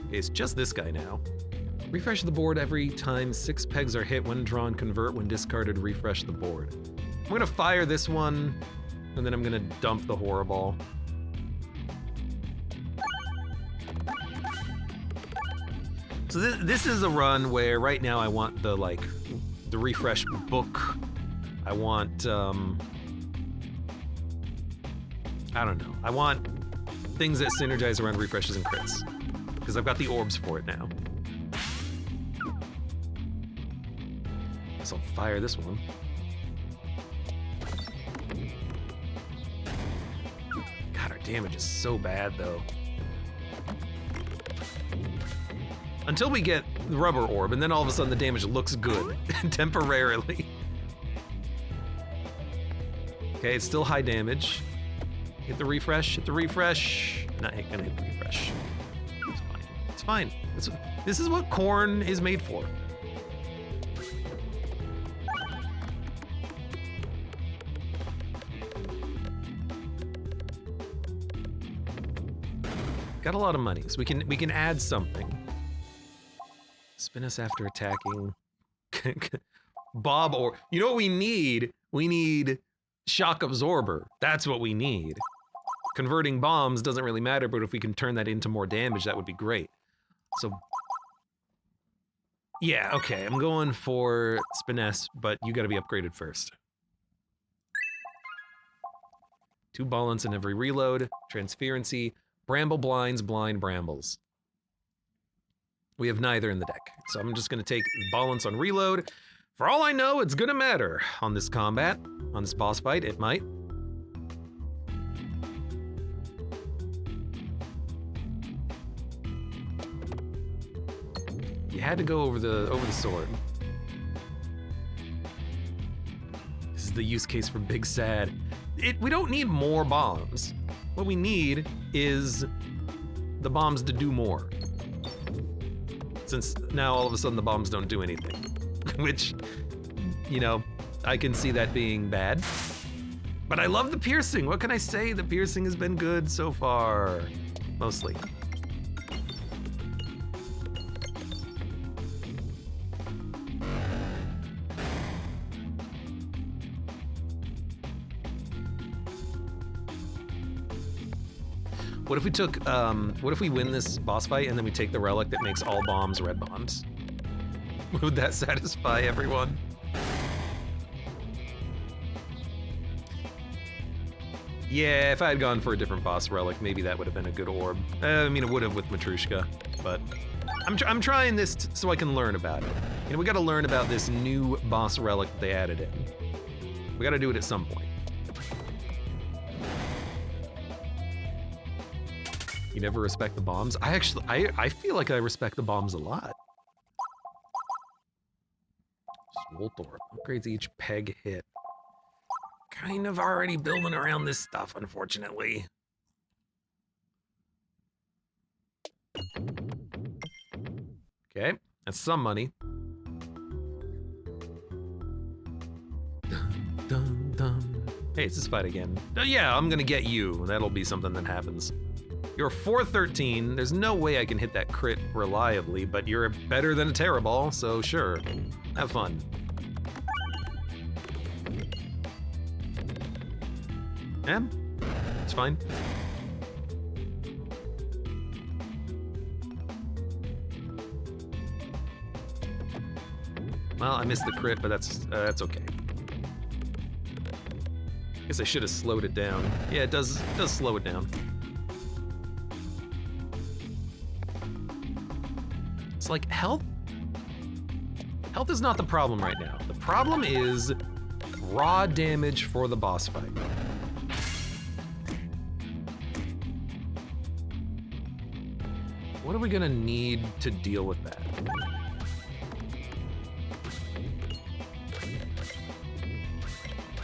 [SPEAKER 1] Okay, it's just this guy now. Refresh the board every time 6 pegs are hit. When drawn, convert. When discarded, refresh the board. I'm gonna fire this one, and then I'm gonna dump the horror ball. So this is a run where right now I want the refresh book. I want I don't know. I want things that synergize around refreshes and crits, because I've got the orbs for it now. I'll fire this one. God, our damage is so bad though. Until we get the rubber orb, and then all of a sudden the damage looks good, temporarily. Okay, it's still high damage. Hit the refresh, hit the refresh. Not gonna hit the refresh. It's fine, it's fine. This is what corn is made for. Got a lot of money, so we can add something. Spin us after attacking. Bob, or you know what we need? We need shock absorber. That's what we need. Converting bombs doesn't really matter, but if we can turn that into more damage, that would be great. So yeah, okay, I'm going for Spiness, but you gotta be upgraded first. 2 balance in every reload, transferency, bramble blinds, blind brambles. We have neither in the deck, so I'm just gonna take balance on reload. For all I know, it's gonna matter on this combat, on this boss fight, it might. You had to go over the sword. This is the use case for Big Sad. We don't need more bombs. What we need is the bombs to do more. Since now all of a sudden the bombs don't do anything. Which, you know, I can see that being bad. But I love the piercing. What can I say? The piercing has been good so far. Mostly. What if we took, what if we win this boss fight and then we take the relic that makes all bombs red bombs? Would that satisfy everyone? Yeah, if I had gone for a different boss relic, maybe that would have been a good orb. I mean, it would have with Matrushka, but I'm trying this so I can learn about it. You know, we gotta learn about this new boss relic that they added in. We gotta do it at some point. You never respect the bombs? I feel like I respect the bombs a lot. Swolthorpe upgrades each peg hit. Kind of already building around this stuff, unfortunately. Okay, that's some money. Hey, it's this fight again. Yeah, I'm gonna get you. That'll be something that happens. You're 413. There's no way I can hit that crit reliably, but you're better than a Terra Ball, so sure. Have fun. Yeah, it's fine. Well, I missed the crit, but that's okay. Guess I should have slowed it down. Yeah, it does slow it down. It's like health is not the problem right now. The problem is raw damage for the boss fight. What are we gonna need to deal with that?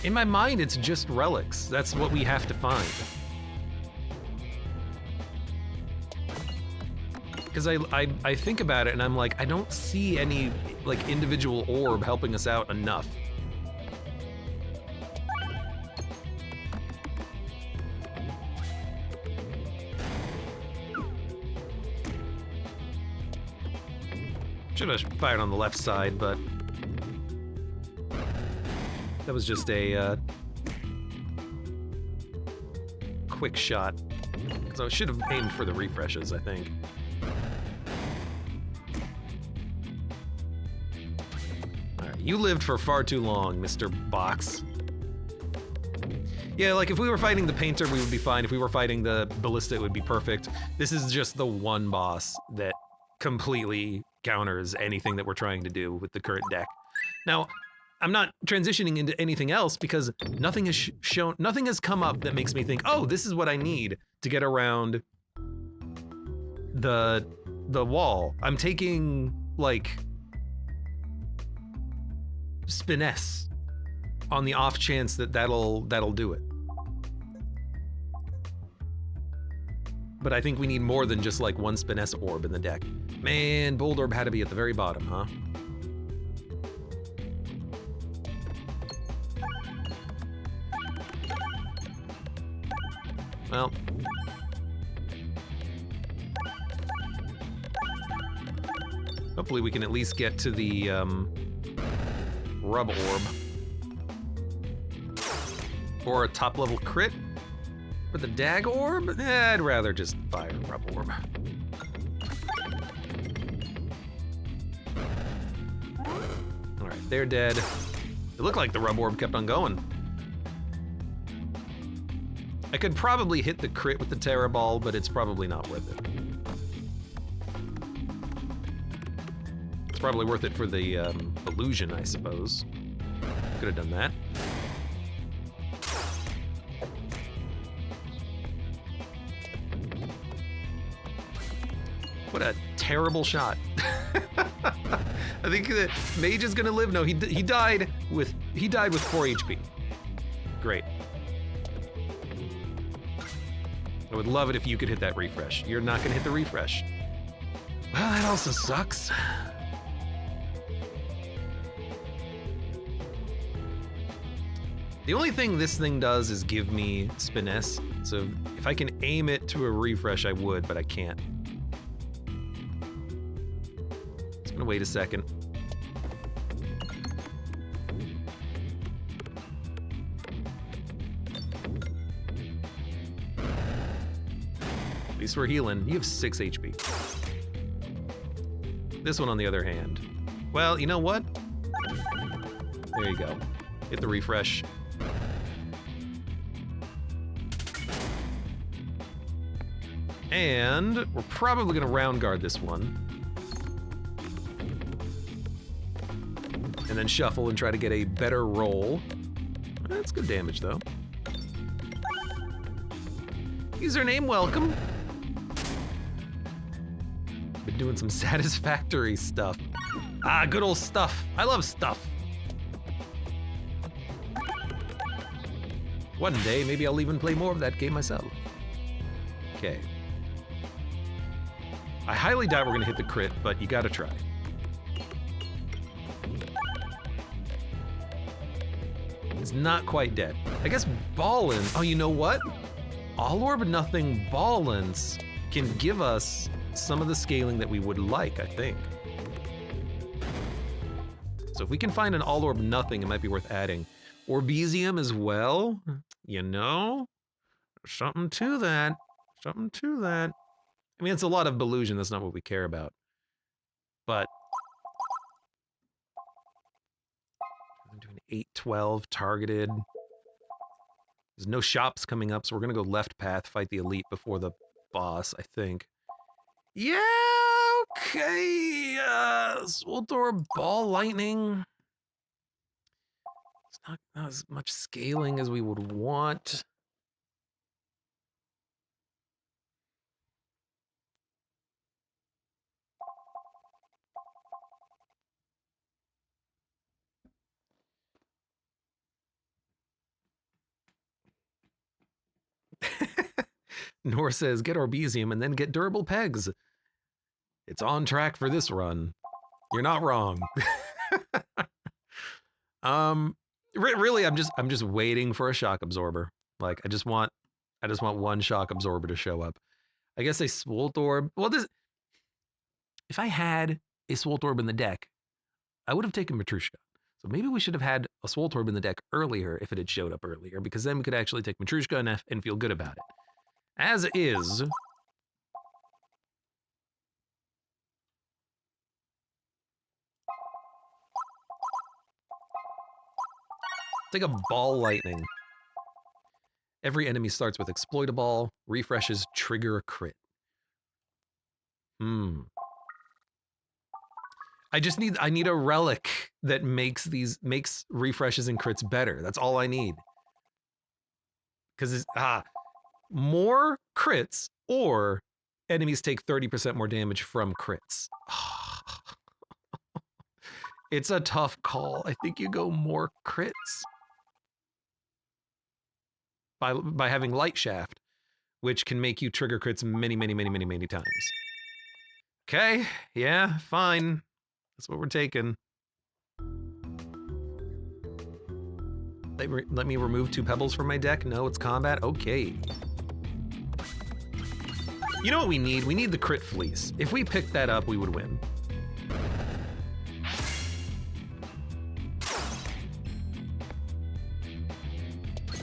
[SPEAKER 1] In my mind, it's just relics. That's what we have to find. Because I think about it and I'm like, I don't see any like individual orb helping us out enough. Should have fired on the left side, but that was just a quick shot. So I should have aimed for the refreshes, I think. All right, you lived for far too long, Mr. Box. Yeah, like if we were fighting the painter, we would be fine. If we were fighting the ballista, it would be perfect. This is just the one boss that completely counters anything that we're trying to do with the current deck. Now, I'm not transitioning into anything else because nothing has come up that makes me think, oh, this is what I need to get around the wall. I'm taking like Spiness on the off chance that that'll do it. But I think we need more than just like one Spiness orb in the deck. Man, Bold Orb had to be at the very bottom, huh? Well. Hopefully we can at least get to the Rub Orb. Or a top level crit. For the Dag Orb? I'd rather just fire Rub Orb. Alright, they're dead. It looked like the Rub Orb kept on going. I could probably hit the crit with the Terra Ball, but it's probably not worth it. It's probably worth it for the illusion, I suppose. Could have done that. What a terrible shot. I think that Mage is gonna live. No, he died with 4 HP. Great. I would love it if you could hit that refresh. You're not gonna hit the refresh. Well, that also sucks. The only thing this thing does is give me Spiness. So if I can aim it to a refresh, I would, but I can't. Just gonna wait a second. At least we're healing. You have 6 HP. This one, on the other hand. Well, you know what? There you go. Hit the refresh. And we're probably gonna round guard this one. And then shuffle and try to get a better roll. That's good damage, though. Username, welcome. Been doing some satisfactory stuff. Ah, good old stuff. I love stuff. One day, maybe I'll even play more of that game myself. Okay. I highly doubt we're gonna hit the crit, but you gotta try. He's not quite dead. I guess Ballin. Oh, you know what? All Orb Nothing Ballins can give us some of the scaling that we would like, I think. So if we can find an All Orb Nothing, it might be worth adding. Orbesium as well, you know? Something to that. Something to that. I mean, it's a lot of Belusion, that's not what we care about. But I'm doing 8-12 targeted. There's no shops coming up, so we're gonna go left path, fight the elite before the boss, I think. Yeah, okay. Swoltor Ball Lightning. It's not as much scaling as we would want. Nor says, get Orbesium and then get durable pegs. It's on track for this run. You're not wrong. Really, I'm just waiting for a shock absorber. Like, I just want one shock absorber to show up. I guess a Swoltorb. Well, if I had a Swoltorb in the deck, I would have taken Matrushka. So maybe we should have had a Swoltorb in the deck earlier if it had showed up earlier, because then we could actually take Matrushka and feel good about it. As is, take a Ball Lightning. Every enemy starts with Exploitable, refreshes, trigger a crit. I need a relic that makes refreshes and crits better. That's all I need. Because it's more crits or enemies take 30% more damage from crits. It's a tough call. I think you go more crits by having Light Shaft, which can make you trigger crits many times. Okay, yeah, fine. That's what we're taking. Let me remove 2 pebbles from my deck. No, it's combat. Okay. You know what we need? We need the crit fleece. If we picked that up, we would win.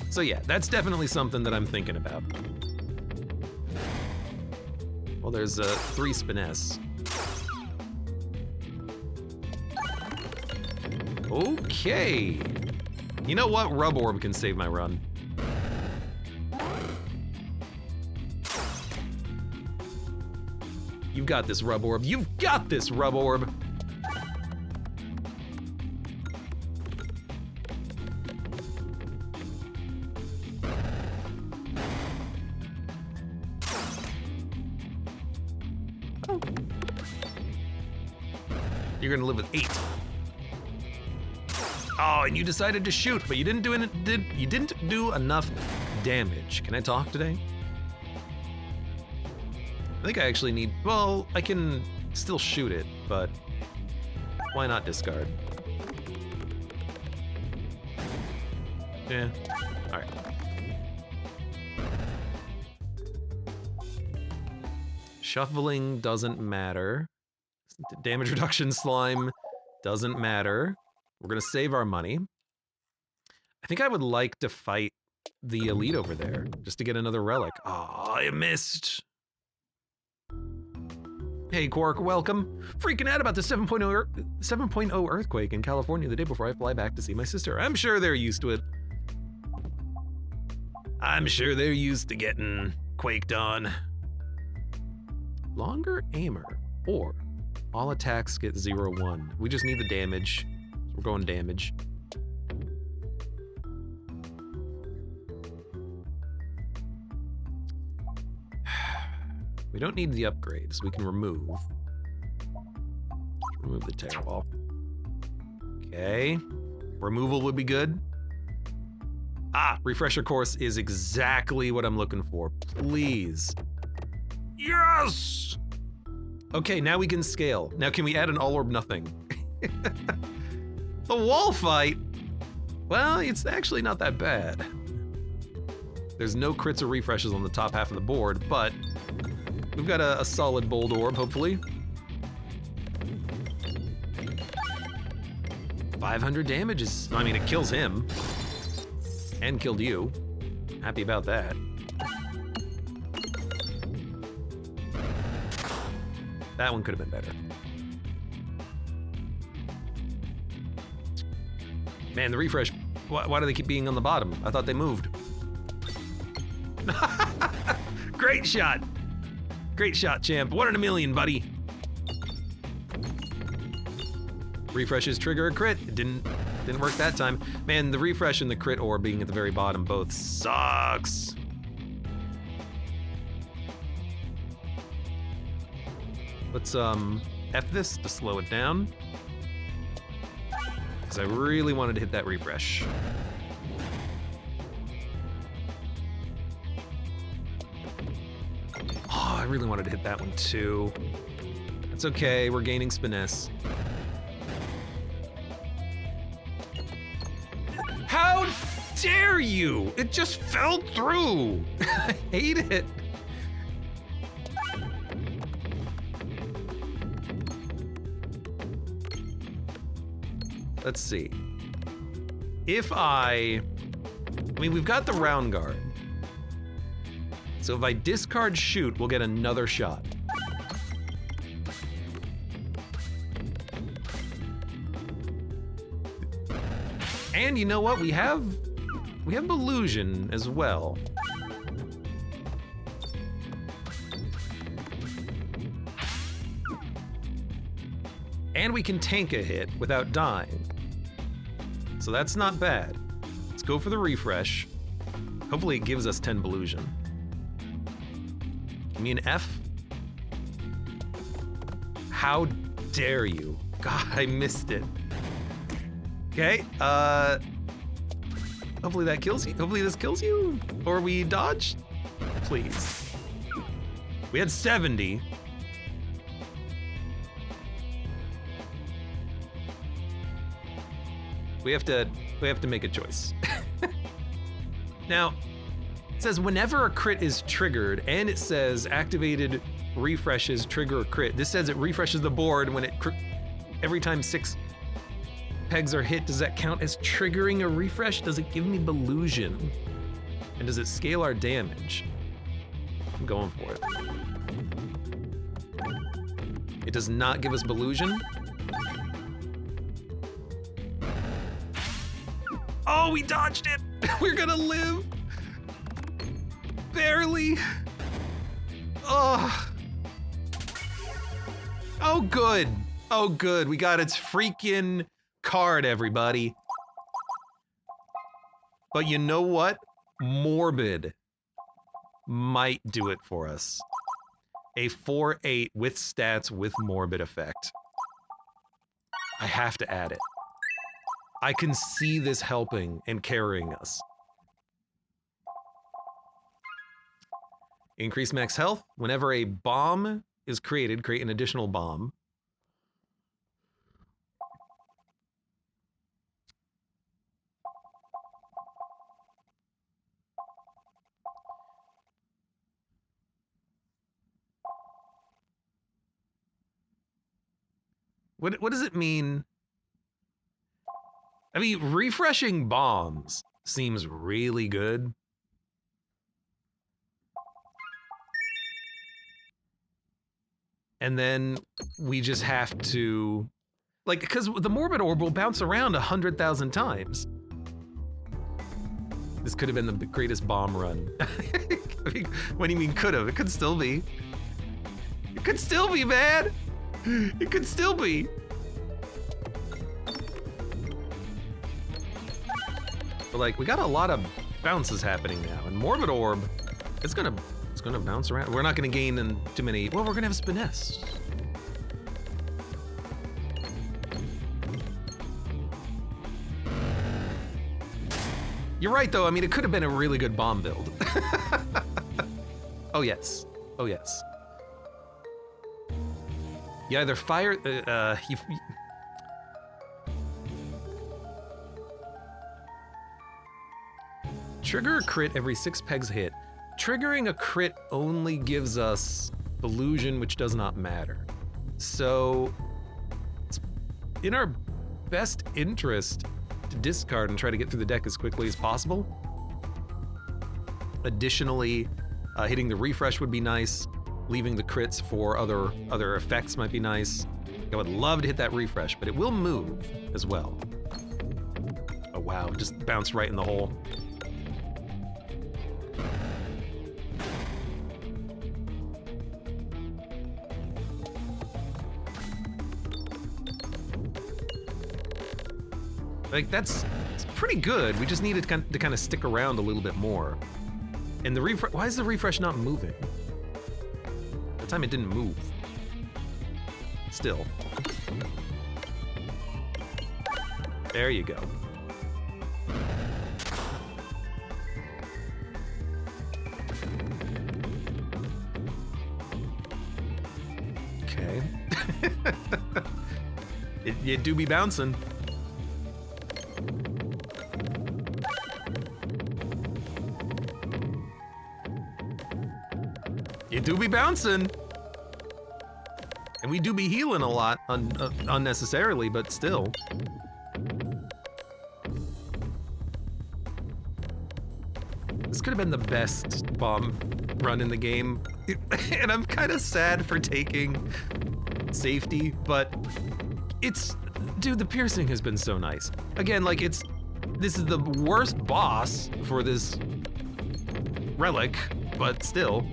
[SPEAKER 1] So yeah, that's definitely something that I'm thinking about. Well, there's 3 Spiness. Okay. You know what? Rub Orb can save my run. You've got this, Rub Orb. You've got this, Rub Orb. Oh. You're gonna live with 8. Oh, and you decided to shoot, but you didn't do enough damage. Can I talk today? I think I actually need, well, I can still shoot it, but why not discard? Yeah, all right. Shuffling doesn't matter. Damage reduction slime doesn't matter. We're gonna save our money. I think I would like to fight the elite over there, just to get another relic. Oh, I missed. Hey Quark, welcome. Freaking out about the 7.0 earthquake in California the day before I fly back to see my sister. I'm sure they're used to it. I'm sure they're used to getting quaked on. Longer aimer, or all attacks get 0-1. We just need the damage. So we're going damage. We don't need the upgrades. We can remove. Remove the Terror Ball. Okay. Removal would be good. Ah, Refresher Course is exactly what I'm looking for. Please. Yes! Okay, now we can scale. Now can we add an all orb nothing? The wall fight? Well, it's actually not that bad. There's no crits or refreshes on the top half of the board, but we've got a solid bold orb, hopefully. 500 damage is, I mean, it kills him. And killed you. Happy about that. That one could have been better. Man, the refresh, why do they keep being on the bottom? I thought they moved. Great shot. Great shot, champ. 1 in a million, buddy. Refreshes trigger a crit. It didn't work that time. Man, the refresh and the crit orb being at the very bottom both sucks. Let's F this to slow it down. Because I really wanted to hit that refresh. Oh, I really wanted to hit that one too. It's okay, we're gaining finesse. How dare you? It just fell through. I hate it. Let's see. If I mean, we've got the round guard. So if I discard shoot, we'll get another shot. And you know what? We have illusion as well. And we can tank a hit without dying. So that's not bad. Let's go for the refresh. Hopefully it gives us 10 illusion. Give me an F. How dare you? God, I missed it. Okay, hopefully that kills you. Hopefully this kills you. Or we dodge? Please. We had 70. We have to make a choice. Now, it says whenever a crit is triggered, and it says activated refreshes trigger a crit. This says it refreshes the board when it every time 6 pegs are hit. Does that count as triggering a refresh? Does it give me illusion? And does it scale our damage? I'm going for it. It does not give us illusion. Oh, we dodged it! We're gonna live! Barely! Oh! Oh, good! Oh, good. We got its freaking card, everybody. But you know what? Morbid might do it for us. A 4/8 with stats with morbid effect. I have to add it. I can see this helping and carrying us. Increase max health. Whenever a bomb is created, create an additional bomb. What does it mean? I mean, refreshing bombs seems really good. And then we just have to, like, because the morbid orb will bounce around 100,000 times. This could have been the greatest bomb run. I mean, what do you mean could have? It could still be. It could still be, man. It could still be. But like, we got a lot of bounces happening now, and morbid orb, it's gonna bounce around. We're not gonna gain in too many. Well, we're gonna have finesse. You're right, though. I mean, it could have been a really good bomb build. Oh yes. Oh yes. You either fire. Trigger a crit every 6 pegs hit. Triggering a crit only gives us illusion, which does not matter. So it's in our best interest to discard and try to get through the deck as quickly as possible. Additionally, hitting the refresh would be nice. Leaving the crits for other effects might be nice. I would love to hit that refresh, but it will move as well. Oh wow, just bounced right in the hole. Like, it's pretty good. We just needed to kind of stick around a little bit more. And the refresh, why is the refresh not moving? That time it didn't move. Still. There you go. Okay. it do be bouncing. You do be bouncing. And we do be healing a lot unnecessarily, but still. This could have been the best bomb run in the game. And I'm kind of sad for taking safety, but dude, the piercing has been so nice. Again, like this is the worst boss for this relic, but still.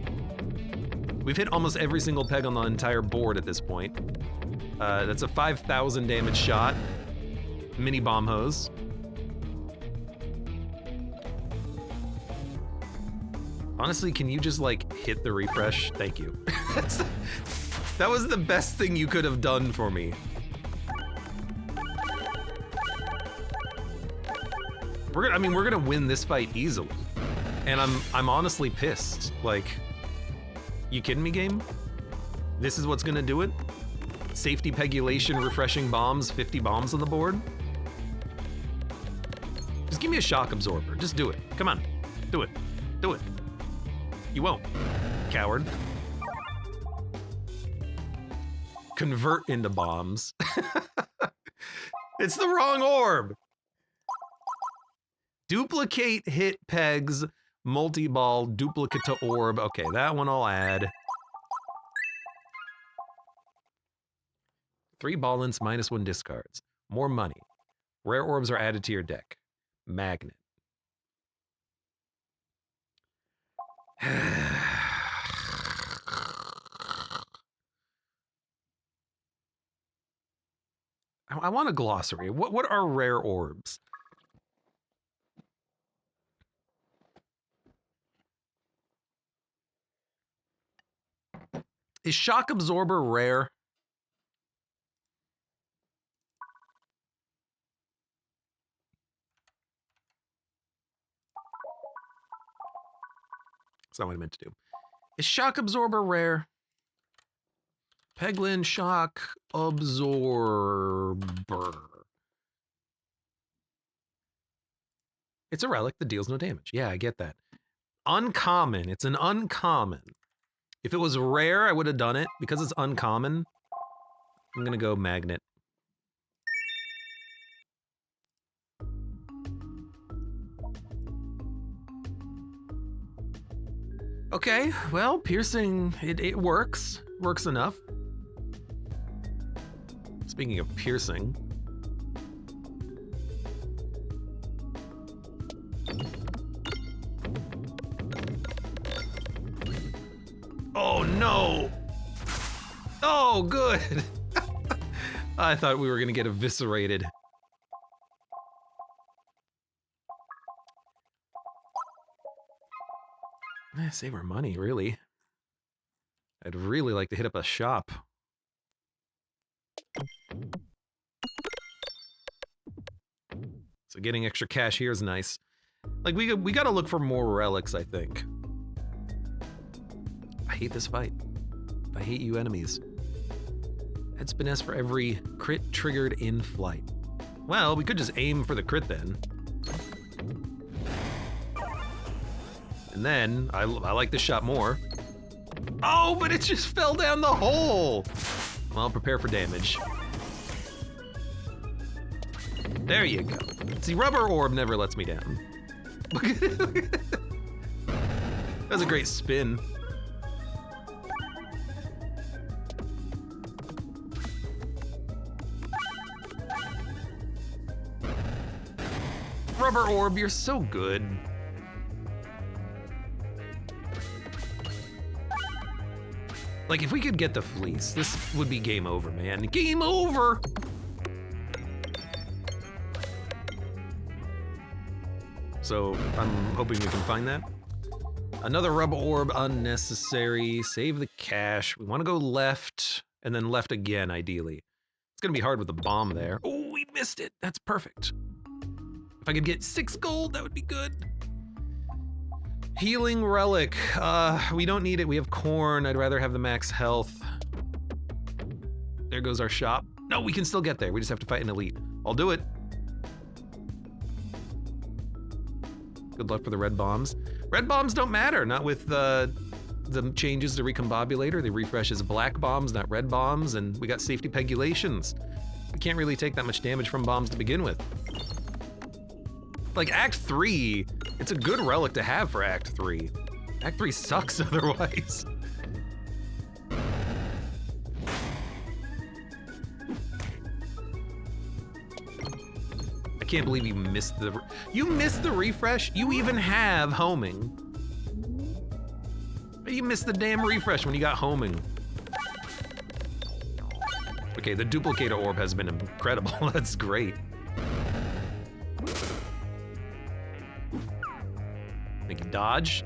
[SPEAKER 1] We've hit almost every single peg on the entire board at this point. That's a 5,000 damage shot. Mini bomb hose. Honestly, can you just like hit the refresh? Thank you. That was the best thing you could have done for me. We're gonna win this fight easily. And I'm honestly pissed. Like, you kidding me, game? This is what's gonna do it? Safety pegulation, refreshing bombs, 50 bombs on the board? Just give me a shock absorber. Just do it. Come on. Do it. Do it. You won't, coward. Convert into bombs. It's the wrong orb. Duplicate hit pegs. Multi-ball, duplicate to orb. Okay, that one I'll add. 3 ball-ins, -1 discards. More money. Rare orbs are added to your deck. Magnet. I want a glossary. What are rare orbs? Is shock absorber rare? That's not what I meant to do. Is shock absorber rare? Peglin shock absorber. It's a relic that deals no damage. Yeah, I get that. Uncommon. It's an uncommon. If it was rare, I would have done it. Because it's uncommon, I'm gonna go magnet. Okay, well, piercing, it works. Works enough. Speaking of piercing. Oh no! Oh, good! I thought we were gonna get eviscerated. Save our money, really. I'd really like to hit up a shop. So getting extra cash here is nice. Like, we gotta look for more relics, I think. I hate this fight. I hate you enemies. Head spin S for every crit triggered in flight. Well, we could just aim for the crit then. And then, I like this shot more. Oh, but it just fell down the hole! Well, prepare for damage. There you go. See, rubber orb never lets me down. That was a great spin. Rubber orb, you're so good. Like, if we could get the fleece, this would be game over, man. Game over! So, I'm hoping we can find that. Another rubber orb, unnecessary. Save the cash. We want to go left, and then left again, ideally. It's gonna be hard with the bomb there. Oh, we missed it. That's perfect. If I could get 6 gold, that would be good. Healing relic. We don't need it. We have corn. I'd rather have the max health. There goes our shop. No, we can still get there. We just have to fight an elite. I'll do it. Good luck for the red bombs. Red bombs don't matter, not with the changes to Recombobulator. They refresh as black bombs, not red bombs, and we got safety pegulations. We can't really take that much damage from bombs to begin with. Like Act 3, it's a good relic to have for Act 3. Act 3 sucks otherwise. I can't believe you missed the refresh? You even have homing. You missed the damn refresh when you got homing. Okay, the duplicator orb has been incredible. That's great. Make it dodge.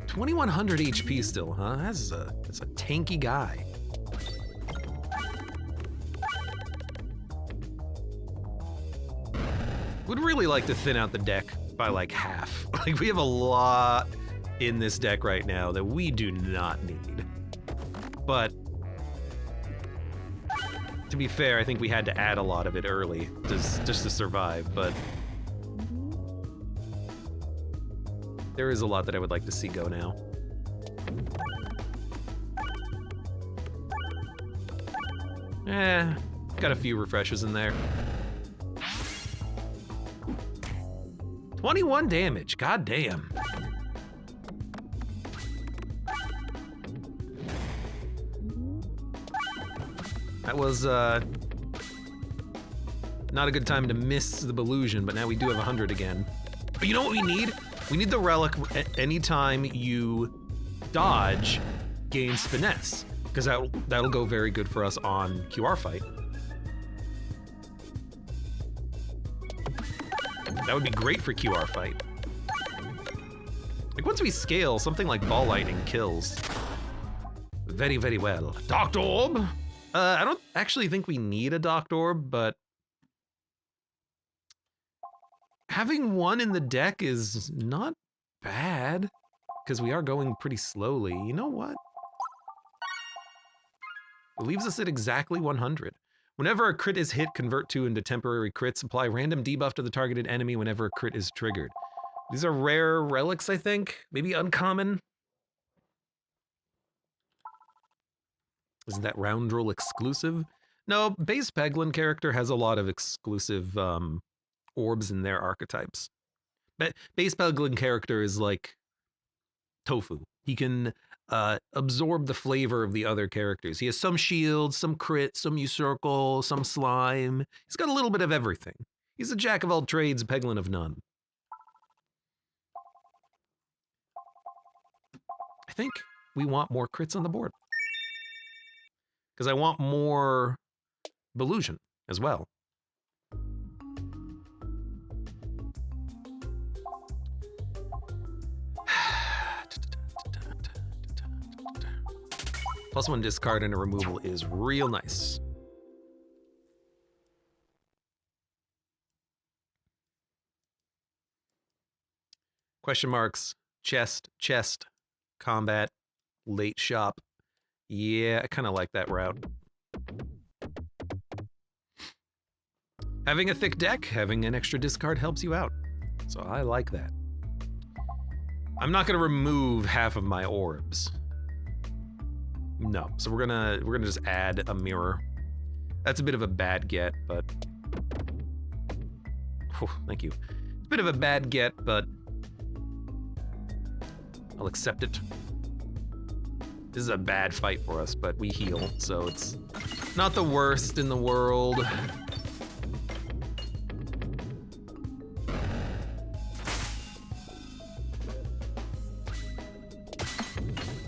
[SPEAKER 1] $2,100 HP still, huh? That's a tanky guy. Would really like to thin out the deck by like half. Like, we have a lot in this deck right now that we do not need. But to be fair, I think we had to add a lot of it early just to survive, but there is a lot that I would like to see go now. Got a few refreshes in there. 21 damage, god damn. That was not a good time to miss the Belusion, but now we do have 100 again. But you know what we need? We need the relic anytime you dodge, gains finesse, because that'll go very good for us on QR fight. That would be great for QR fight. Like, once we scale, something like ball lightning kills very, very well. Doctor Orb? I don't actually think we need a Doctor Orb, but having one in the deck is not bad, because we are going pretty slowly. You know what? It leaves us at exactly 100. Whenever a crit is hit, convert 2 into temporary crits. Apply random debuff to the targeted enemy whenever a crit is triggered. These are rare relics, I think. Maybe uncommon. Isn't that Roundrel exclusive? No, base Peglin character has a lot of exclusive orbs in their archetypes. But base Peglin character is like tofu. He can absorb the flavor of the other characters. He has some shields, some crit, some usurcle, some slime. He's got a little bit of everything. He's a jack of all trades, Peglin of none. I think we want more crits on the board, because I want more Belusion as well. +1 discard and a removal is real nice. Question marks, chest, combat, late shop. Yeah, I kind of like that route. Having a thick deck, having an extra discard helps you out. So I like that. I'm not gonna remove half of my orbs. No, so we're gonna just add a mirror. That's a bit of a bad get, but thank you. It's a bit of a bad get, but I'll accept it. This is a bad fight for us, but we heal, so it's not the worst in the world.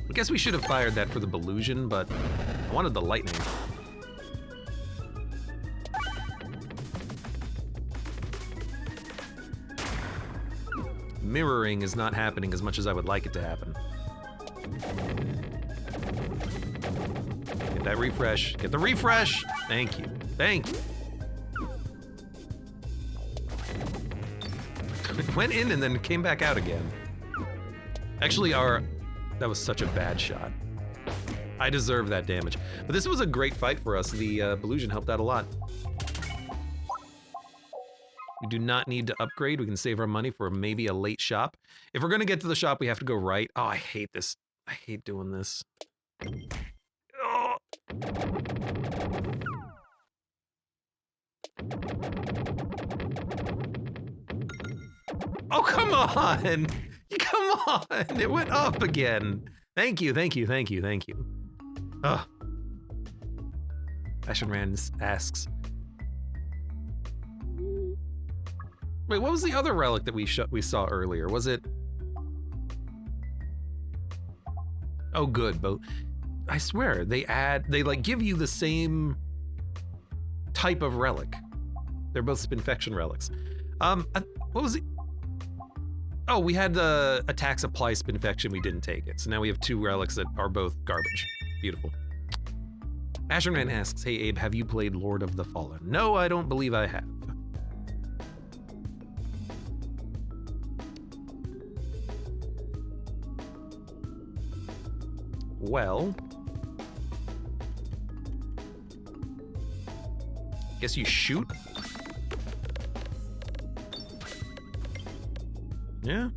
[SPEAKER 1] I guess we should have fired that for the Belusion, but I wanted the lightning. Mirroring is not happening as much as I would like it to happen. Get that refresh. Get the refresh! Thank you. Thank you. It went in and then came back out again. Actually, that was such a bad shot. I deserve that damage. But this was a great fight for us. The Belusion helped out a lot. We do not need to upgrade. We can save our money for maybe a late shop. If we're gonna get to the shop, we have to go right. Oh, I hate this. I hate doing this. Oh. Oh, come on! Come on! It went up again. Thank you, thank you, thank you, thank you. Ugh. Ashen Rand asks. Wait, what was the other relic that we saw earlier? Was it? Oh, good, but I swear they like give you the same type of relic. They're both Spinfection relics. What was it? Oh, we had the attack supply Spinfection. We didn't take it, so now we have two relics that are both garbage. Beautiful. Ashen Rand asks, "Hey Abe, have you played Lord of the Fallen?" No, I don't believe I have. Well, guess you shoot? Yeah.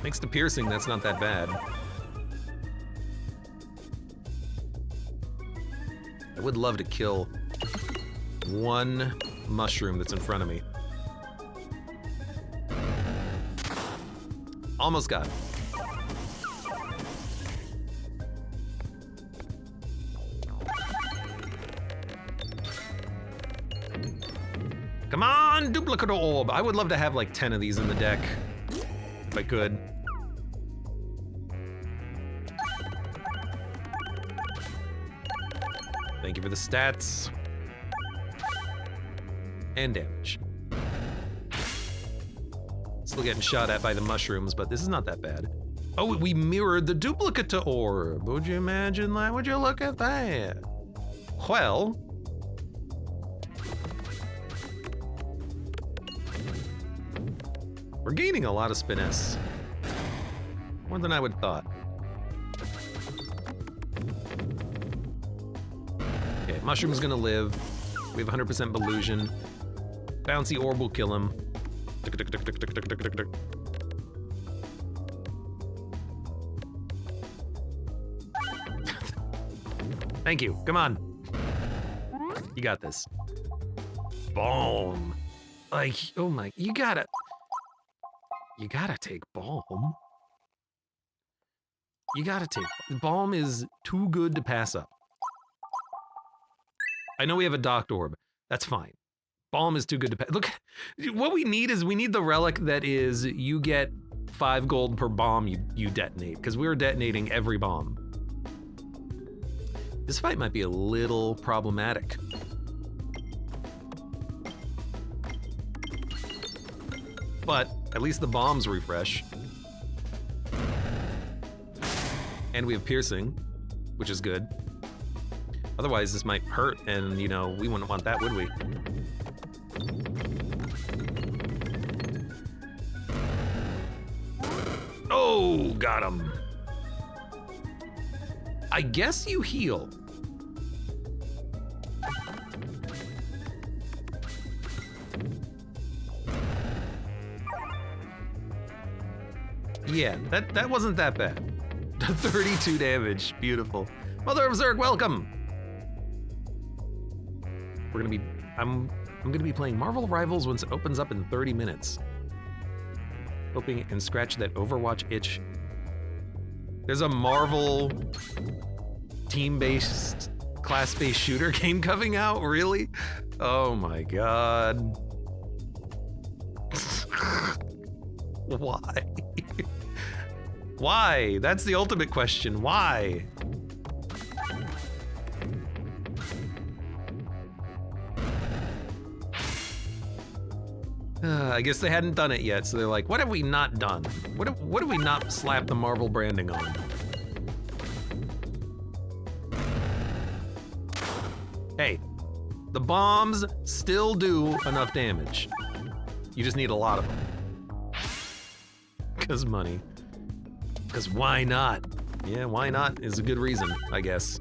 [SPEAKER 1] Thanks to piercing, that's not that bad. I would love to kill one mushroom that's in front of me. Almost got it. Come on, duplicate orb. I would love to have like 10 of these in the deck, if I could. Thank you for the stats. And damage. Still getting shot at by the mushrooms, but this is not that bad. Oh, we mirrored the duplicate orb. Would you imagine that? Would you look at that? Well, we're gaining a lot of spiness. More than I would have thought. Okay, Mushroom's gonna live. We have 100% Belusion. Bouncy Orb will kill him. Thank you, come on. You got this. Boom. Like, oh my, you gotta take Balm. You gotta take, Balm is too good to pass up. I know we have a Docked Orb, that's fine. Balm is too good to pass. Look, what we need is we need the relic that is, you get 5 gold per bomb you detonate, because we're detonating every bomb. This fight might be a little problematic. But at least the bombs refresh. And we have piercing, which is good. Otherwise, this might hurt, and you know, we wouldn't want that, would we? Oh, got him. I guess you heal. Yeah, that wasn't that bad. 32 damage, beautiful. Mother of Zerg, welcome. I'm gonna be playing Marvel Rivals once it opens up in 30 minutes. Hoping it can scratch that Overwatch itch. There's a Marvel team-based, class-based shooter game coming out, really? Oh my god. Why? Why? That's the ultimate question. Why? I guess they hadn't done it yet, so they're like, what have we not done? What have we not slapped the Marvel branding on? Hey, the bombs still do enough damage. You just need a lot of them. 'Cause money. 'Cause why not? Yeah, why not is a good reason, I guess.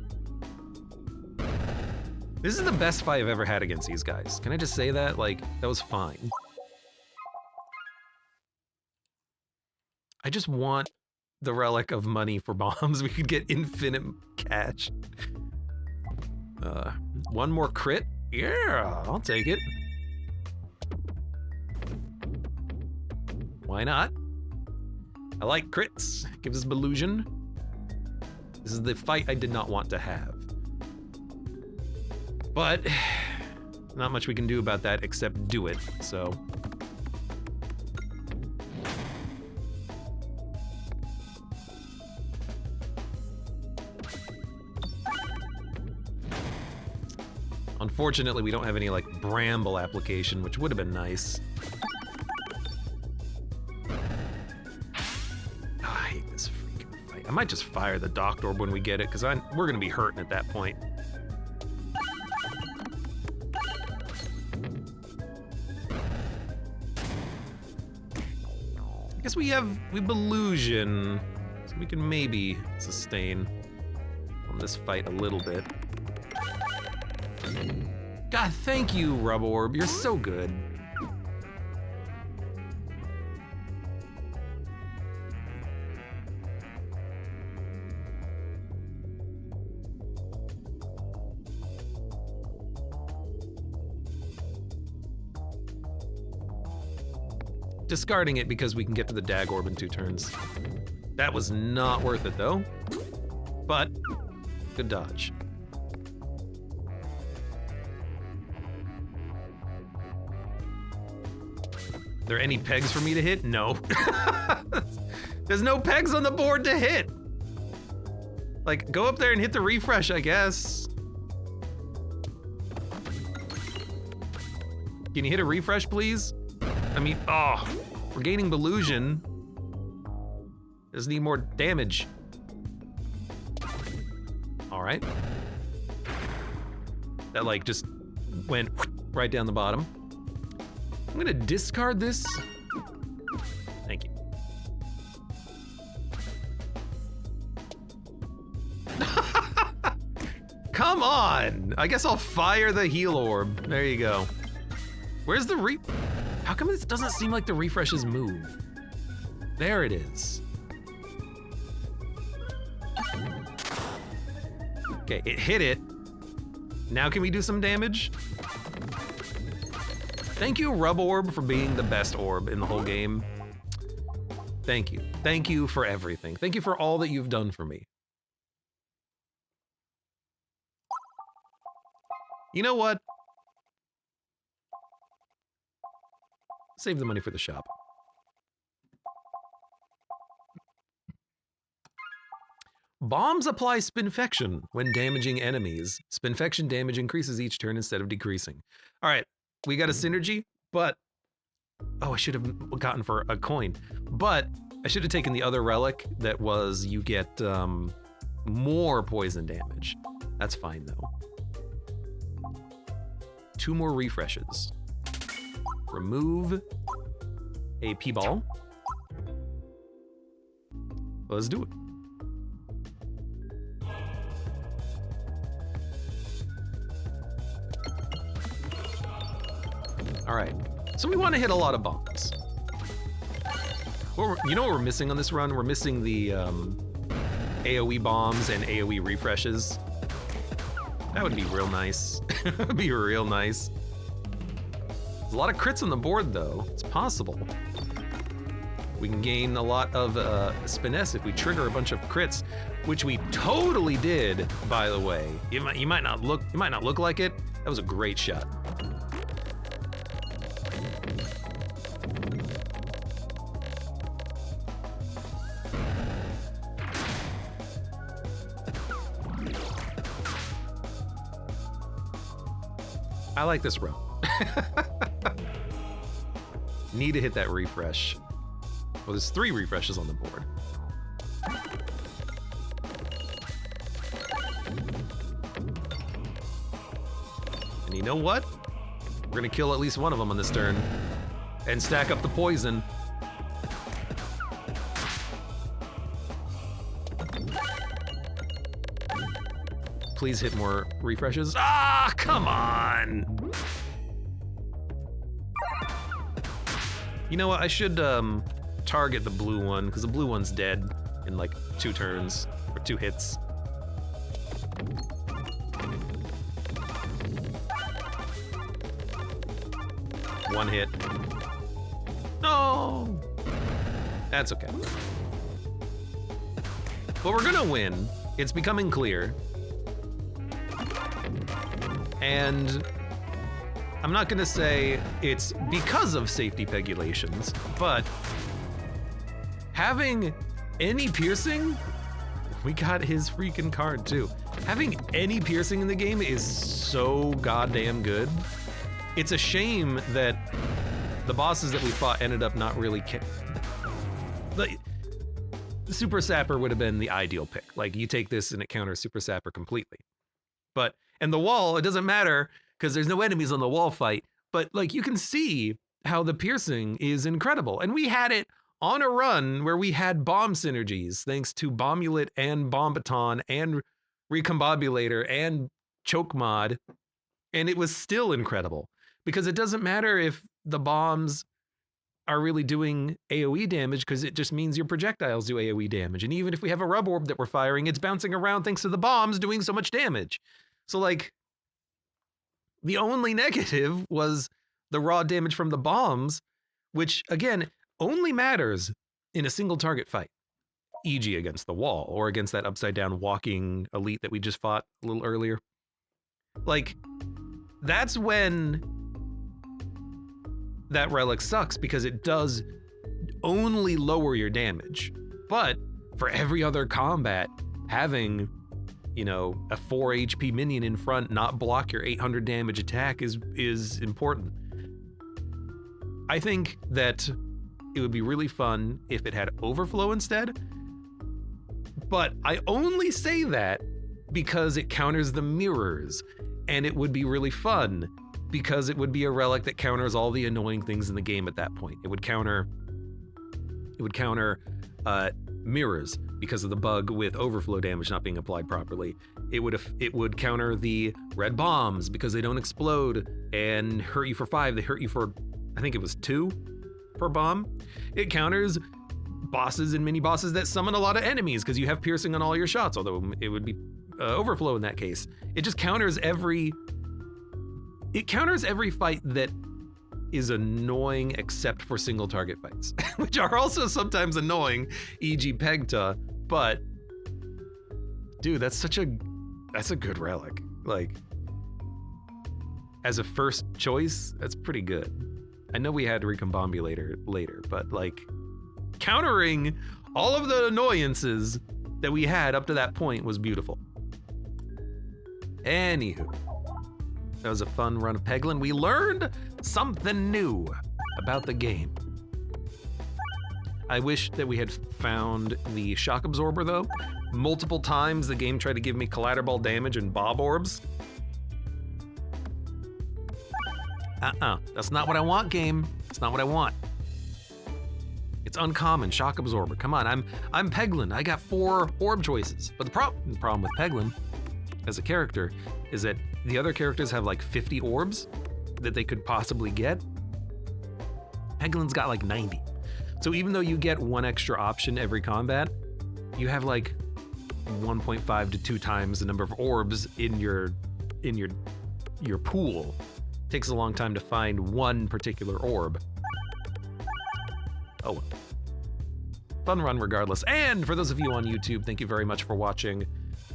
[SPEAKER 1] This is the best fight I've ever had against these guys. Can I just say that? Like, that was fine. I just want the relic of money for bombs. We could get infinite cash. One more crit? Yeah, I'll take it. Why not? I like crits. Gives us illusion. This is the fight I did not want to have. But not much we can do about that except do it, so. Unfortunately, we don't have any, like, bramble application, which would have been nice. Oh, I hate this freaking fight. I might just fire the Docked Orb when we get it, because we're gonna be hurting at that point. I guess we have illusion, so we can maybe sustain on this fight a little bit. God, thank you, Rub Orb. You're so good. Discarding it because we can get to the Dag Orb in 2 turns. That was not worth it, though. But, good dodge. Are there any pegs for me to hit? No. There's no pegs on the board to hit. Like, go up there and hit the refresh, I guess. Can you hit a refresh, please? I mean, oh, we're gaining Belusion. Just need more damage. All right. That, like, just went right down the bottom. I'm gonna discard this. Thank you. Come on! I guess I'll fire the heal orb. There you go. Where's the How come this doesn't seem like the refreshes move? There it is. Okay, it hit it. Now can we do some damage? Thank you, Rub Orb, for being the best orb in the whole game. Thank you. Thank you for everything. Thank you for all that you've done for me. You know what? Save the money for the shop. Bombs apply Spinfection when damaging enemies. Spinfection damage increases each turn instead of decreasing. All right. We got a synergy, but oh, I should have gotten for a coin. But I should have taken the other relic that was you get more poison damage. That's fine though. 2 more refreshes. Remove a P-ball. Let's do it. All right, so we want to hit a lot of bombs. You know what we're missing on this run? We're missing the AoE bombs and AoE refreshes. That would be real nice. That would be real nice. There's a lot of crits on the board though. It's possible. We can gain a lot of finesse if we trigger a bunch of crits, which we totally did, by the way. You might not look like it. That was a great shot. I like this row. Need to hit that refresh. Well, there's 3 refreshes on the board. And you know what? We're gonna kill at least one of them on this turn and stack up the poison. Please hit more refreshes. Ah, come on! You know what? I should target the blue one, because the blue one's dead in like 2 turns, or 2 hits. One hit. No! That's okay. But we're gonna win. It's becoming clear. And I'm not gonna say it's because of safety pegulations, but having any piercing, we got his freaking card too. Having any piercing in the game is so goddamn good. It's a shame that the bosses that we fought ended up not really the Super Sapper would have been the ideal pick. Like, you take this and it counters Super Sapper completely. But, and the wall, it doesn't matter because there's no enemies on the wall fight, but like you can see how the piercing is incredible. And we had it on a run where we had bomb synergies thanks to Bomulet and Bomb Baton and Recombobulator and Choke Mod. And it was still incredible because it doesn't matter if the bombs are really doing AoE damage because it just means your projectiles do AoE damage. And even if we have a rub orb that we're firing, it's bouncing around thanks to the bombs doing so much damage. So like, the only negative was the raw damage from the bombs, which again, only matters in a single target fight, e.g. against the wall or against that upside down walking elite that we just fought a little earlier. Like, that's when that relic sucks because it does only lower your damage. But for every other combat, having, you know, a 4 HP minion in front not block your 800 damage attack is important. I think that it would be really fun if it had overflow instead, but I only say that because it counters the mirrors, and it would be really fun because it would be a relic that counters all the annoying things in the game at that point. It would counter mirrors because of the bug with overflow damage not being applied properly. It would counter the red bombs because they don't explode and hurt you for 5. They hurt you for, I think it was 2 per bomb. It counters bosses and mini bosses that summon a lot of enemies because you have piercing on all your shots, although it would be overflow in that case. It just counters every fight that is annoying except for single target fights, which are also sometimes annoying, e.g. Pegta, but dude, that's a good relic. Like, as a first choice, that's pretty good. I know we had Recombobulator later, but like, countering all of the annoyances that we had up to that point was beautiful. Anywho, that was a fun run of Peglin. We learned something new about the game. I wish that we had found the shock absorber though. Multiple times the game tried to give me collateral damage and bob orbs. That's not what I want, game. It's not what I want. It's uncommon, shock absorber. Come on, I'm Peglin. I got 4 orb choices. But the problem with Peglin as a character is that the other characters have like 50 orbs that they could possibly get. Peglin's got like 90. So even though you get one extra option every combat, you have like 1.5 to 2 times the number of orbs in your pool. Takes a long time to find one particular orb. Oh well. Fun run regardless. And for those of you on YouTube, thank you very much for watching.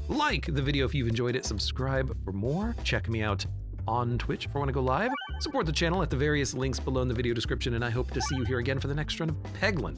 [SPEAKER 1] Like the video if you've enjoyed it, subscribe for more. Check me out on Twitch if I want to go live. Support the channel at the various links below in the video description, and I hope to see you here again for the next run of Peglin.